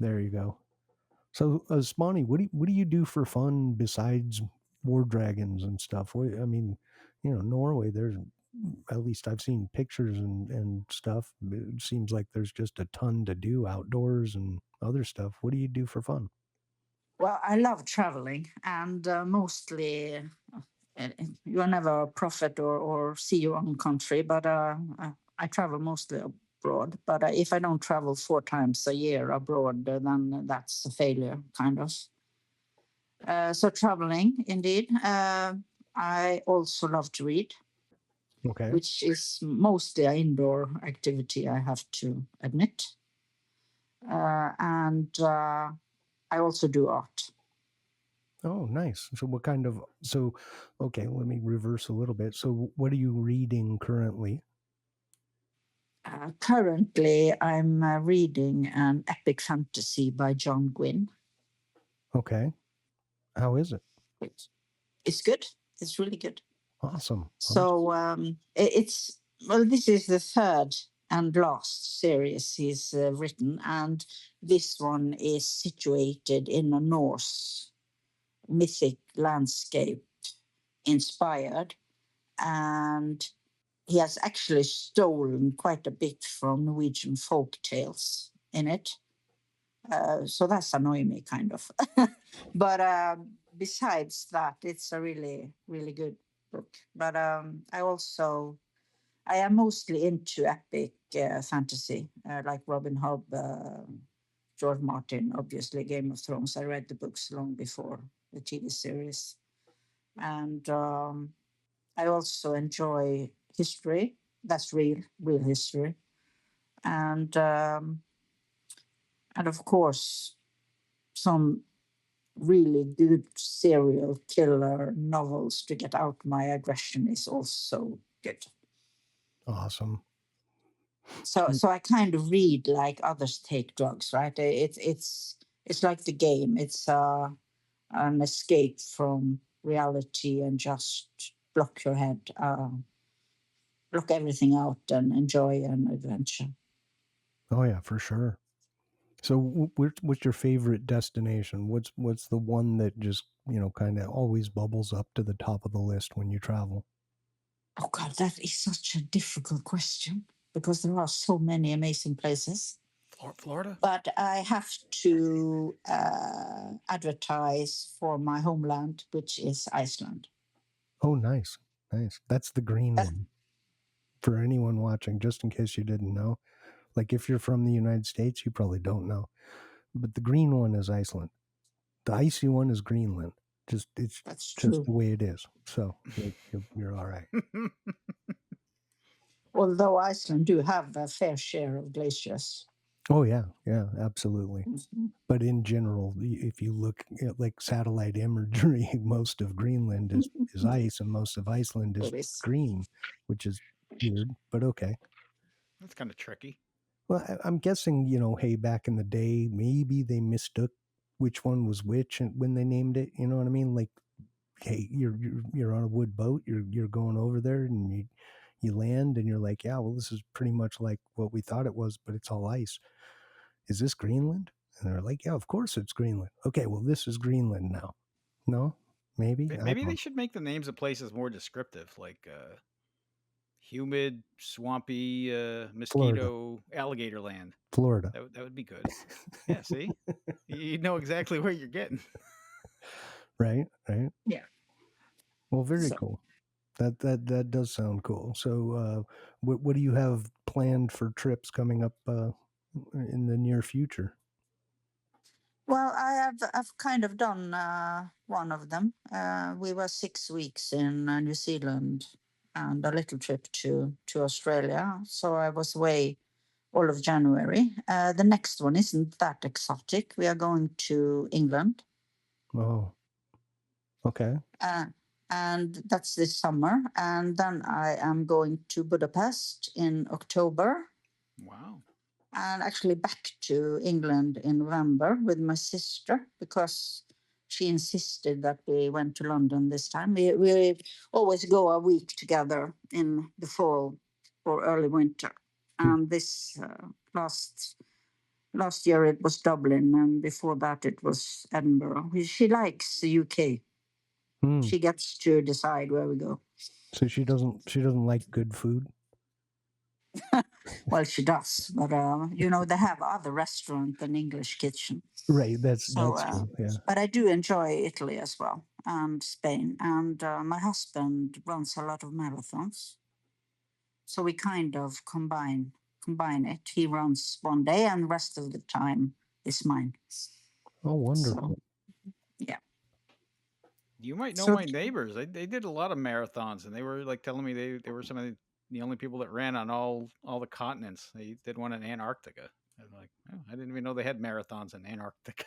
There you go. So, Spawnie, what do you do for fun besides War Dragons and stuff? Norway, there's, at least I've seen pictures and stuff. It seems like there's just a ton to do outdoors and other stuff. What do you do for fun? Well, I love traveling, and mostly you're never a prophet or see your own country, but I travel mostly abroad. But if I don't travel 4 times a year abroad, then that's a failure, kind of. So traveling, indeed. I also love to read, which is mostly an indoor activity, I have to admit. And I also do art. Oh, nice. So okay, let me reverse a little bit. So what are you reading currently? Currently, I'm reading an epic fantasy by John Gwynne. Okay. How is it? It's good. It's really good. Awesome. So this is the third and last series he's written, and this one is situated in a Norse mythic landscape inspired, and he has actually stolen quite a bit from Norwegian folk tales in it. So that's annoying me, kind of. But besides that, it's a really, really good book. But I am mostly into epic fantasy, like Robin Hood, George Martin, obviously Game of Thrones. I read the books long before the TV series. And I also enjoy history. That's real history. And of course, some really good serial killer novels to get out my aggression is also good. Awesome. So I kind of read like others take drugs, right? It's like the game. It's an escape from reality, and just block your head, block everything out, and enjoy an adventure. Oh yeah, for sure. So what's your favorite destination? What's the one that just, kind of always bubbles up to the top of the list when you travel? Oh God, that is such a difficult question, because there are so many amazing places. Florida? But I have to advertise for my homeland, which is Iceland. Oh, nice. Nice. That's the green one. for anyone watching, just in case you didn't know. Like if you're from the United States, you probably don't know. But the green one is Iceland. The icy one is Greenland. It's That's just true. the way it is. So you're all right. Although Iceland do have a fair share of glaciers. Oh yeah, absolutely. Mhm. But in general, if you look at like satellite imagery, most of Greenland is ice, and most of Iceland is green, which is weird, but okay. That's kind of tricky. Well, I'm guessing, hey, back in the day, maybe they mistook which one was which and when they named it. You know what I mean? Like, hey, you're on a wood boat, you're going over there, and you land, and you're like, yeah, well, this is pretty much like what we thought it was, but it's all ice. Is this Greenland? And they're like, yeah, of course it's Greenland. Okay, well, this is Greenland now. No, maybe. Maybe they should make the names of places more descriptive, like humid, swampy, mosquito, alligator land. Florida. That would be good. Yeah, see, you know exactly where you're getting. Right. Yeah. Well, very cool. That does sound cool. So, what do you have planned for trips coming up in the near future? Well, I've kind of done one of them. We were 6 weeks in New Zealand and a little trip to Australia. So I was away all of January. The next one isn't that exotic. We are going to England. Oh, okay. And that's this summer. And then I am going to Budapest in October. Wow. And actually back to England in November with my sister because she insisted that we went to London this time. We always go a week together in the fall or early winter. And this last year it was Dublin, and before that it was Edinburgh. She likes the UK. She gets to decide where we go. So she doesn't like good food? Well, she does, but they have other restaurant than English kitchen. Right, that's true. Yeah. But I do enjoy Italy as well and Spain. And my husband runs a lot of marathons, so we kind of combine it. He runs one day, and the rest of the time is mine. Oh, wonderful! So, yeah. You might know my neighbors. They did a lot of marathons, and they were like telling me they were some of the only people that ran on all the continents. They did one in Antarctica. I'm like, oh, I didn't even know they had marathons in Antarctica.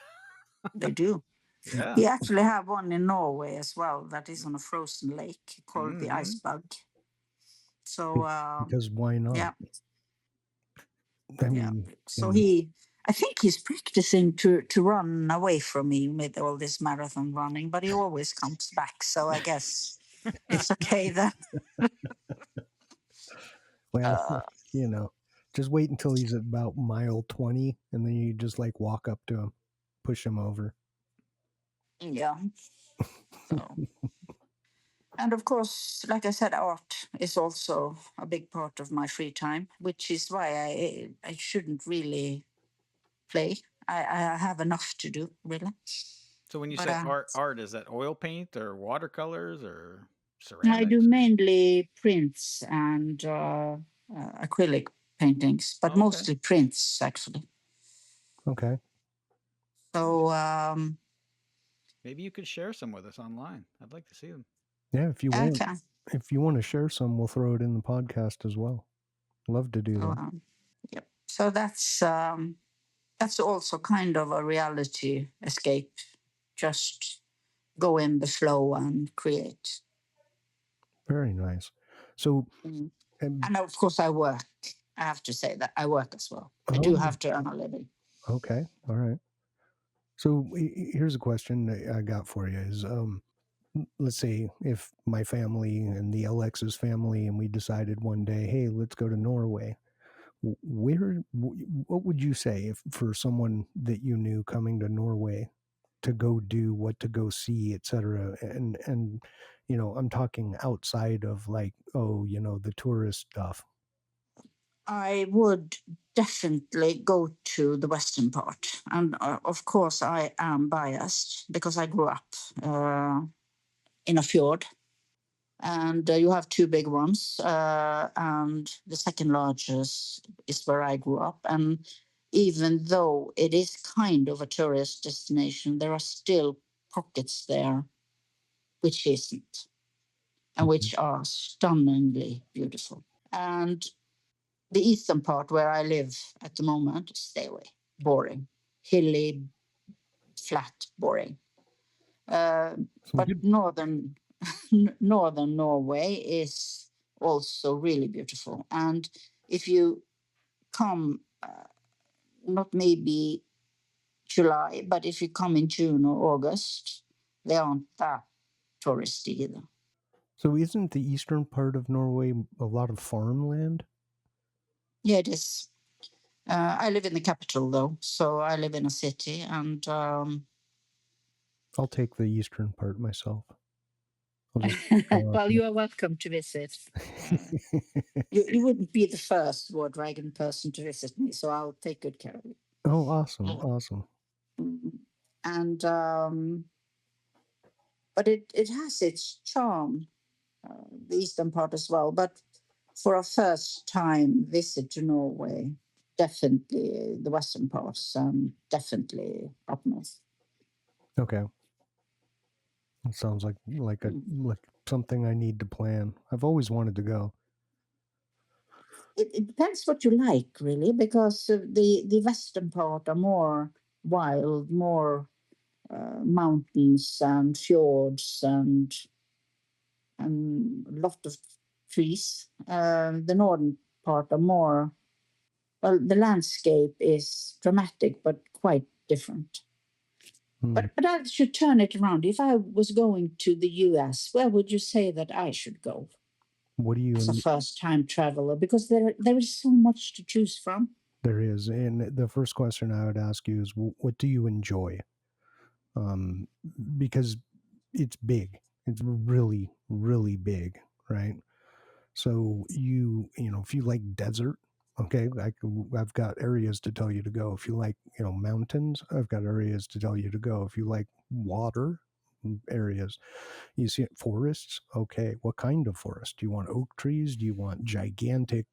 They do. Yeah. We actually have one in Norway as well that is on a frozen lake called the Icebug. So because why not? Yeah. I mean, so I think he's practicing to run away from me with all this marathon running, but he always comes back. So I guess it's okay then. Well, just wait until he's at about mile 20, and then you just like walk up to him, push him over. Yeah. So. And of course, like I said, art is also a big part of my free time, which is why I shouldn't really play. I have enough to do, really. So when you say art, is that oil paint or watercolors or ceramics? I do mainly prints and acrylic paintings, but mostly prints, actually. Okay. So maybe you could share some with us online. I'd like to see them. Yeah, if you want, if you want to share some, we'll throw it in the podcast as well. Love to do that. Yep. So that's also kind of a reality escape. Just go in the flow and create. Very nice. So, and of course, I work. I have to say that I work as well. I do have to earn a living. Okay. All right. So here's a question I got for you: is let's say if my family and the LX's family and we decided one day, hey, let's go to Norway. What would you say if for someone that you knew coming to Norway to go do what to go see, etc. And I'm talking outside of like, the tourist stuff. I would definitely go to the western part. And of course, I am biased because I grew up in a fjord. And you have two big ones, and the second largest is where I grew up. And even though it is kind of a tourist destination, there are still pockets there which isn't, and which are stunningly beautiful. And the eastern part where I live at the moment, stay away. Boring, hilly, flat, boring. But northern northern Norway is also really beautiful. And if you come, not maybe July, but if you come in June or August, they aren't that touristy either. So isn't the eastern part of Norway a lot of farmland? Yeah, it is. I live in the capital, though, so I live in a city, and I'll take the eastern part myself. well, you are welcome to visit. You wouldn't be the first War Dragon person to visit me, so I'll take good care of you. Oh, awesome. And but it has its charm, the eastern part as well. But for a first time visit to Norway, definitely the western parts, and definitely up north. Okay. It sounds like something I need to plan. I've always wanted to go. It depends what you like, really, because the western part are more wild, more mountains and fjords and a lot of trees. The northern part are more, well, the landscape is dramatic but quite different. But I should turn it around. If I was going to the US, where would you say that I should go? What do you as a first-time traveler? Because there is so much to choose from. There is, and the first question I would ask you is, what do you enjoy? Because it's big. It's really, really big, right? So if you like desert, okay, I've got areas to tell you to go. If you like, mountains, I've got areas to tell you to go. If you like water, areas. You see forests, okay, what kind of forest? Do you want oak trees? Do you want gigantic,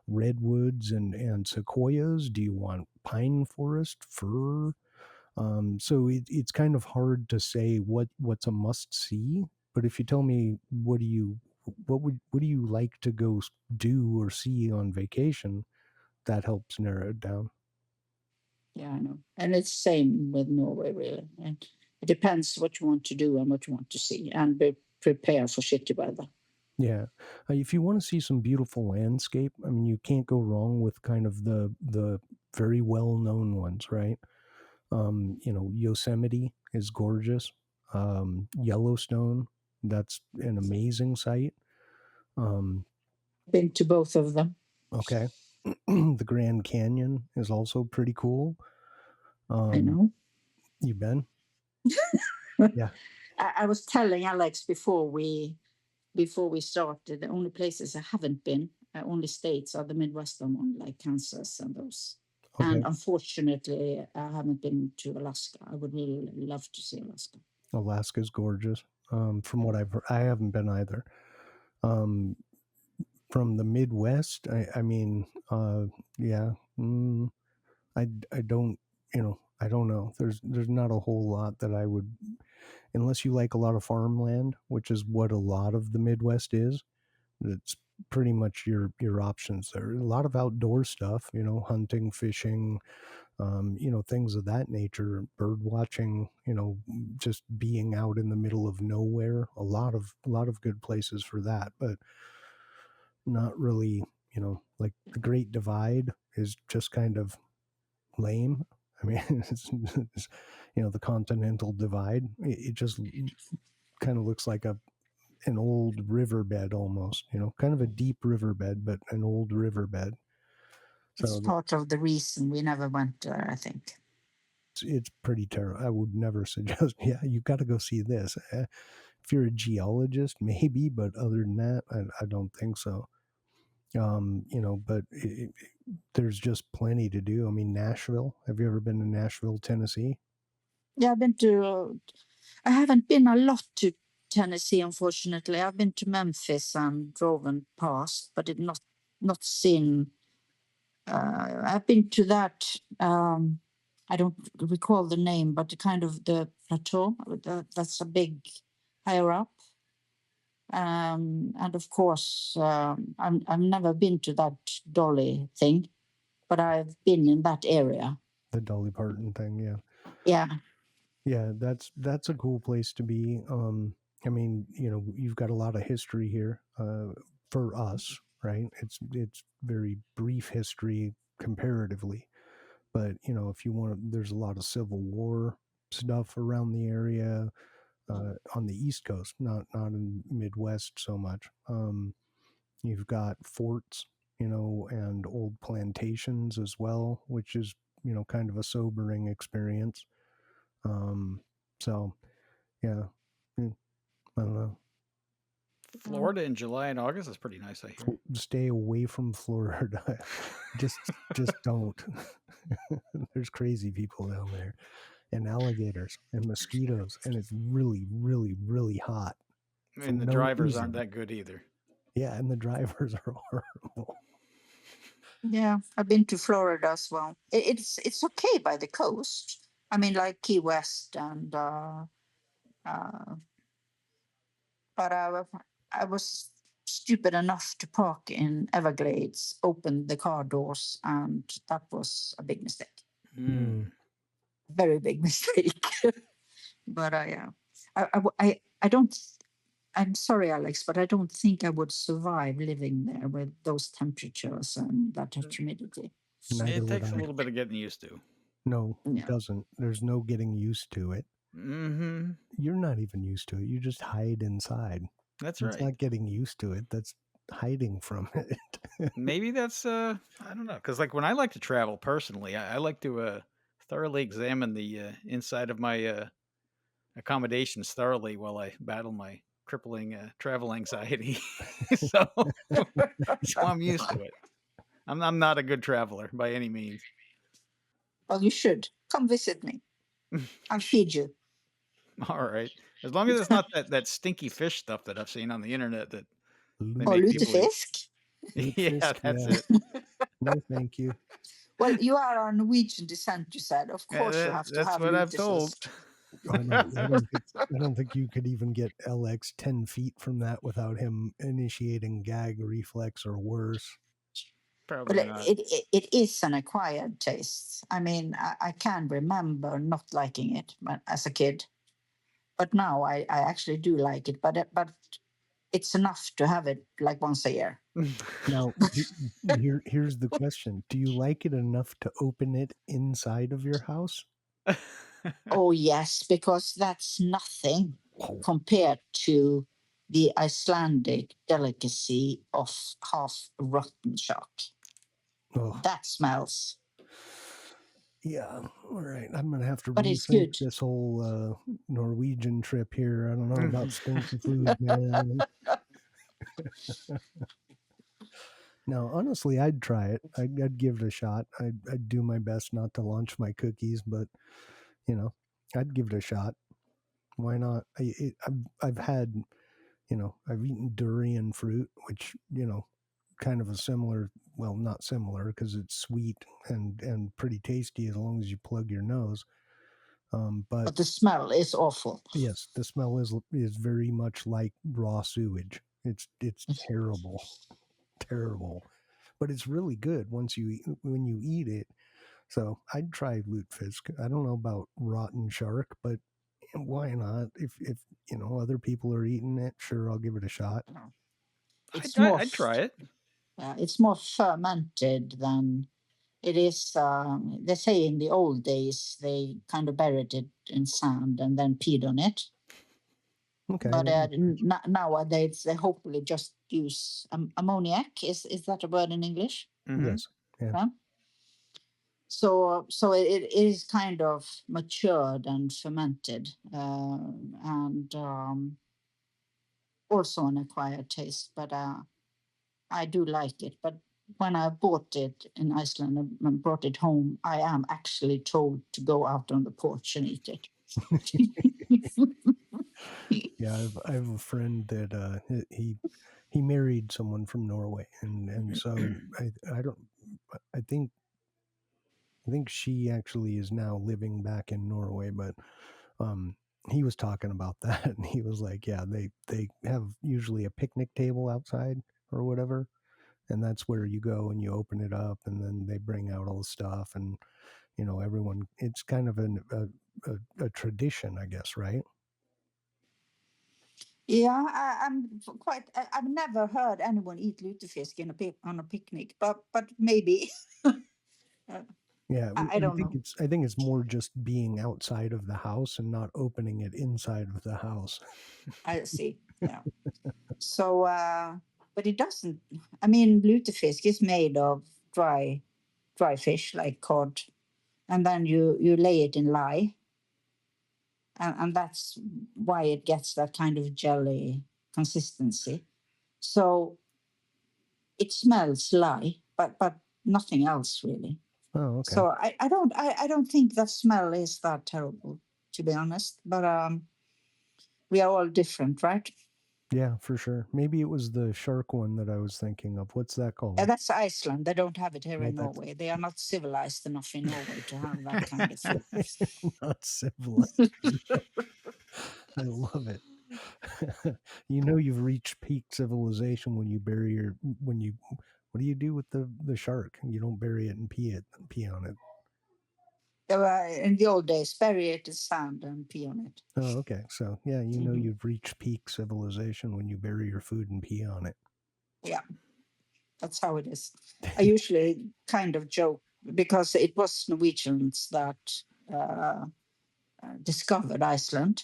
redwoods and sequoias? Do you want pine forest, fir? So it's kind of hard to say what's a must see. But if you tell me what do you like to go do or see on vacation, that helps narrow it down. Yeah, I know. And it's same with Norway, really. And it depends what you want to do and what you want to see, and be prepared for shitty weather. Yeah. If you want to see some beautiful landscape, I mean, you can't go wrong with kind of the very well-known ones, right? Yosemite is gorgeous. Yellowstone, that's an amazing site. Been to both of them. Okay. The Grand Canyon is also pretty cool. I know. You been? Yeah. I was telling Alex before we started, the only places I haven't been, only states, are the Midwestern one, like Kansas and those. Okay. And unfortunately, I haven't been to Alaska. I would really love to see Alaska. Alaska's gorgeous. From what I've heard, I haven't been either. From the Midwest, I mean, yeah, I don't, I don't know. There's not a whole lot that I would, unless you like a lot of farmland, which is what a lot of the Midwest is. It's pretty much your options there. A lot of outdoor stuff, hunting, fishing, things of that nature, bird watching, just being out in the middle of nowhere. A lot of good places for that, but not really, like the Great Divide is just kind of lame. I mean, it's the Continental Divide. It just kind of looks like an old riverbed almost, kind of a deep riverbed, but an old riverbed. So it's part of the reason we never went there, I think. It's pretty terrible. I would never suggest, yeah, you got to go see this. If you're a geologist, maybe, but other than that, I don't think so. But there's just plenty to do. I mean, Nashville. Have you ever been to Nashville, Tennessee? Yeah, I've been to. I haven't been a lot to Tennessee, unfortunately. I've been to Memphis and driven past, but not seen. I've been to that. I don't recall the name, but the kind of the plateau that's a big higher up. And of course, I've never been to that Dolly thing, but I've been in that area. The Dolly Parton thing, yeah. Yeah. Yeah, that's a cool place to be. I mean, you've got a lot of history here for us, right? It's very brief history comparatively, but if you want, there's a lot of Civil War stuff around the area on the East Coast, not in Midwest so much. You've got forts, and old plantations as well, which is kind of a sobering experience. So yeah, I don't know. Florida in July and August is pretty nice, I hear. Stay away from Florida. just don't. There's crazy people down there, and alligators and mosquitoes, and it's really, really, really hot. And the drivers aren't that good either. Yeah, and the drivers are horrible. Yeah, I've been to Florida as well. It's okay by the coast. I mean, like Key West and but I was stupid enough to park in Everglades, open the car doors, and that was a big mistake. Very big mistake. But I don't. I'm sorry, Alex, but I don't think I would survive living there with those temperatures and that humidity. It takes a little bit of getting used to. No, it doesn't. There's no getting used to it. Mm-hmm. You're not even used to it. You just hide inside. That's right. It's not getting used to it. That's hiding from it. Maybe that's I don't know, because like when I like to travel personally, I like to thoroughly examine the inside of my accommodations thoroughly while I battle my crippling travel anxiety. so I'm used to it. I'm not a good traveler by any means. Well, you should come visit me. I'll feed you. All right, as long as it's not that stinky fish stuff that I've seen on the internet that. Lutefisk? Yeah, that's it. No, thank you. Well, you are of Norwegian descent, you said. Of course, you have to have. That's what I've told. Oh, no, I don't think you could even get LX 10 feet from that without him initiating gag reflex or worse. Probably well, not. It is an acquired taste. I mean, I can remember not liking it as a kid, but now I actually do like it. But it's enough to have it like once a year. Now, here's the question: do you like it enough to open it inside of your house? Oh yes, because that's nothing compared to the Icelandic delicacy of half rotten shark. Oh. That smells. Yeah, all right. I'm gonna have to rethink this whole Norwegian trip here. I don't know about stinky food, man. No, honestly, I'd try it. I'd give it a shot. I'd do my best not to launch my cookies, but I'd give it a shot. Why not? I've had, I've eaten durian fruit, which kind of a similar. Well, not similar because it's sweet and pretty tasty as long as you plug your nose. But the smell is awful. Yes, the smell is very much like raw sewage. It's terrible, terrible, but it's really good when you eat it. So I'd try lutefisk. I don't know about rotten shark, but why not? If other people are eating it, sure, I'll give it a shot. I'd try it. It's more fermented than it is. They say in the old days they kind of buried it in sand and then peed on it. Okay. But nowadays they hopefully just use ammoniac. Is that a word in English? Mm-hmm. Yes. Yeah. So it is kind of matured and fermented, and also an acquired taste. But I do like it. But when I bought it in Iceland and brought it home, I am actually told to go out on the porch and eat it. Yeah, I have a friend that he married someone from Norway, and so I don't I think she actually is now living back in Norway, but he was talking about that, and he was like, yeah, they have usually a picnic table outside or whatever, and that's where you go and you open it up, and then they bring out all the stuff, and everyone. It's kind of a tradition, I guess, right? Yeah, I've never heard anyone eat lutefisk on a picnic, but maybe. Yeah, I don't know. I think it's more just being outside of the house and not opening it inside of the house. I see. Yeah. So, but it doesn't. I mean, lutefisk is made of dry fish like cod, and then you lay it in lye, and that's why it gets that kind of jelly consistency. So it smells lye, but nothing else really. Oh, okay. So I don't think that smell is that terrible, to be honest. But we are all different, right? Yeah, for sure. Maybe it was the shark one that I was thinking of. What's that called? That's Iceland. They don't have it here Oh, in Norway. They are not civilized enough in Norway to have that kind of food. Not civilized. I love it. You've reached peak civilization when you bury your when you what do you do with the shark? You don't bury it and pee on it. In the old days, bury it in sand and pee on it. Oh, okay. So yeah, you've reached peak civilization when you bury your food and pee on it. Yeah, that's how it is. I usually kind of joke because it was Norwegians that discovered Iceland,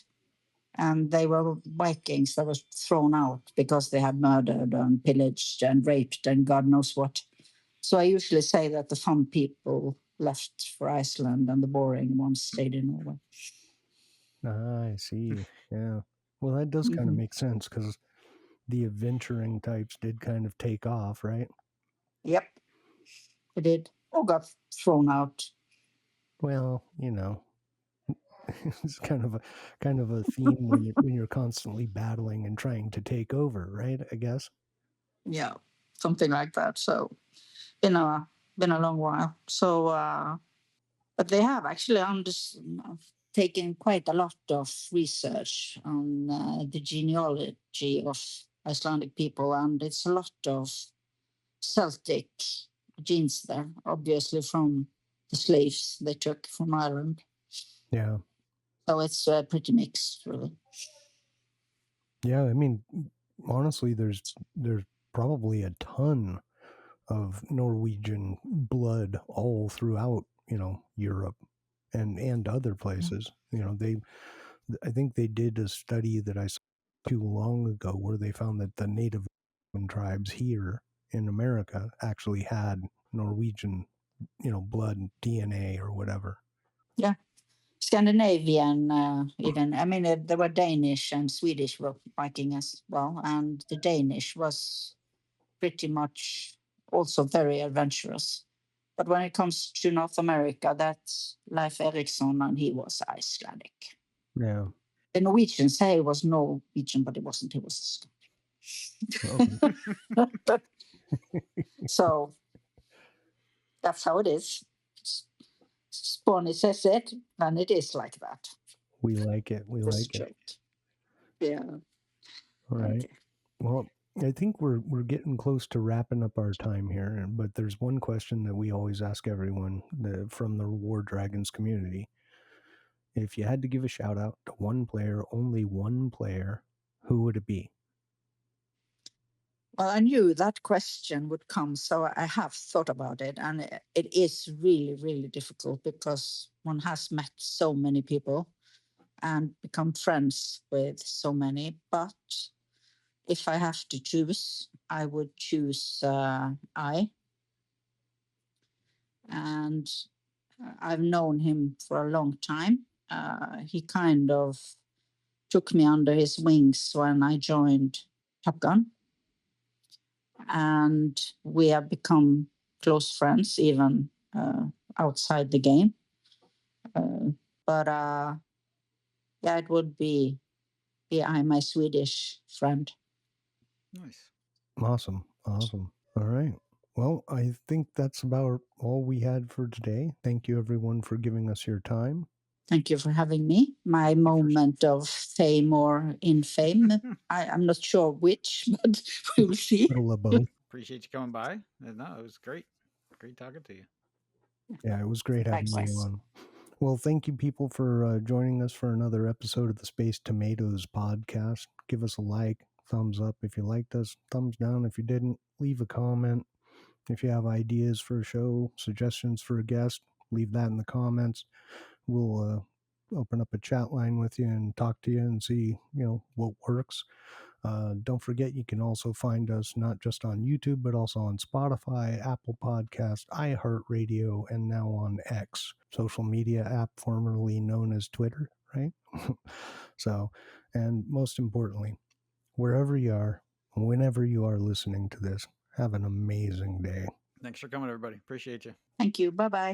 and they were Vikings that was thrown out because they had murdered and pillaged and raped and God knows what. So I usually say that the fun people left for Iceland and the boring ones stayed in Norway. Ah, I see. Yeah. Well, that does kind of make sense because the adventuring types did kind of take off, right? Yep, it did. Or got thrown out. Well, it's kind of a theme when you're constantly battling and trying to take over, right? I guess. Yeah, something like that. So been a been a long while. So but they have actually taken quite a lot of research on the genealogy of Icelandic people, and it's a lot of Celtic genes there, obviously from the slaves they took from Ireland. Yeah. So it's pretty mixed, really. Yeah, I mean, honestly, there's probably a ton of Norwegian blood all throughout, Europe and other places. I think they did a study that I saw too long ago where they found that the native tribes here in America actually had Norwegian, blood DNA or whatever. Yeah. Scandinavian, even. I mean, there were Danish and Swedish Viking as well, and the Danish was pretty much also very adventurous. But when it comes to North America, that's Leif Erikson, and he was Icelandic. Yeah. The Norwegians say he was Norwegian, but it wasn't. He was Icelandic. So that's how it is. Spawnie says it, and it is like that. We like it. We like it. Yeah. All right. Okay. Well, I think we're getting close to wrapping up our time here, but there's one question that we always ask everyone from the War Dragons community. If you had to give a shout out to one player, only one player, who would it be? Well, I knew that question would come, so I have thought about it, and it is really, really difficult because one has met so many people and become friends with so many. But if I have to choose, I would choose and I've known him for a long time. He kind of took me under his wings when I joined Top Gun, and we have become close friends even outside the game. But yeah, it would be behind my Swedish friend. Nice. Awesome. All right. Well, I think that's about all we had for today. Thank you, everyone, for giving us your time. Thank you for having me. My moment of fame or infame. I'm not sure which, but we'll see. Little of both. Appreciate you coming by. No, it was great. Great talking to you. Yeah, it was great having you on. Well, thank you, people, for joining us for another episode of the Space Tomatoes podcast. Give us a like, thumbs up if you liked us, thumbs down if you didn't. Leave a comment. If you have ideas for a show, suggestions for a guest, leave that in the comments. We'll open up a chat line with you and talk to you and see, what works. Don't forget, you can also find us not just on YouTube, but also on Spotify, Apple Podcast, iHeartRadio, and now on X, social media app formerly known as Twitter, right? So, and most importantly, wherever you are, whenever you are listening to this, have an amazing day. Thanks for coming, everybody. Appreciate you. Thank you. Bye-bye.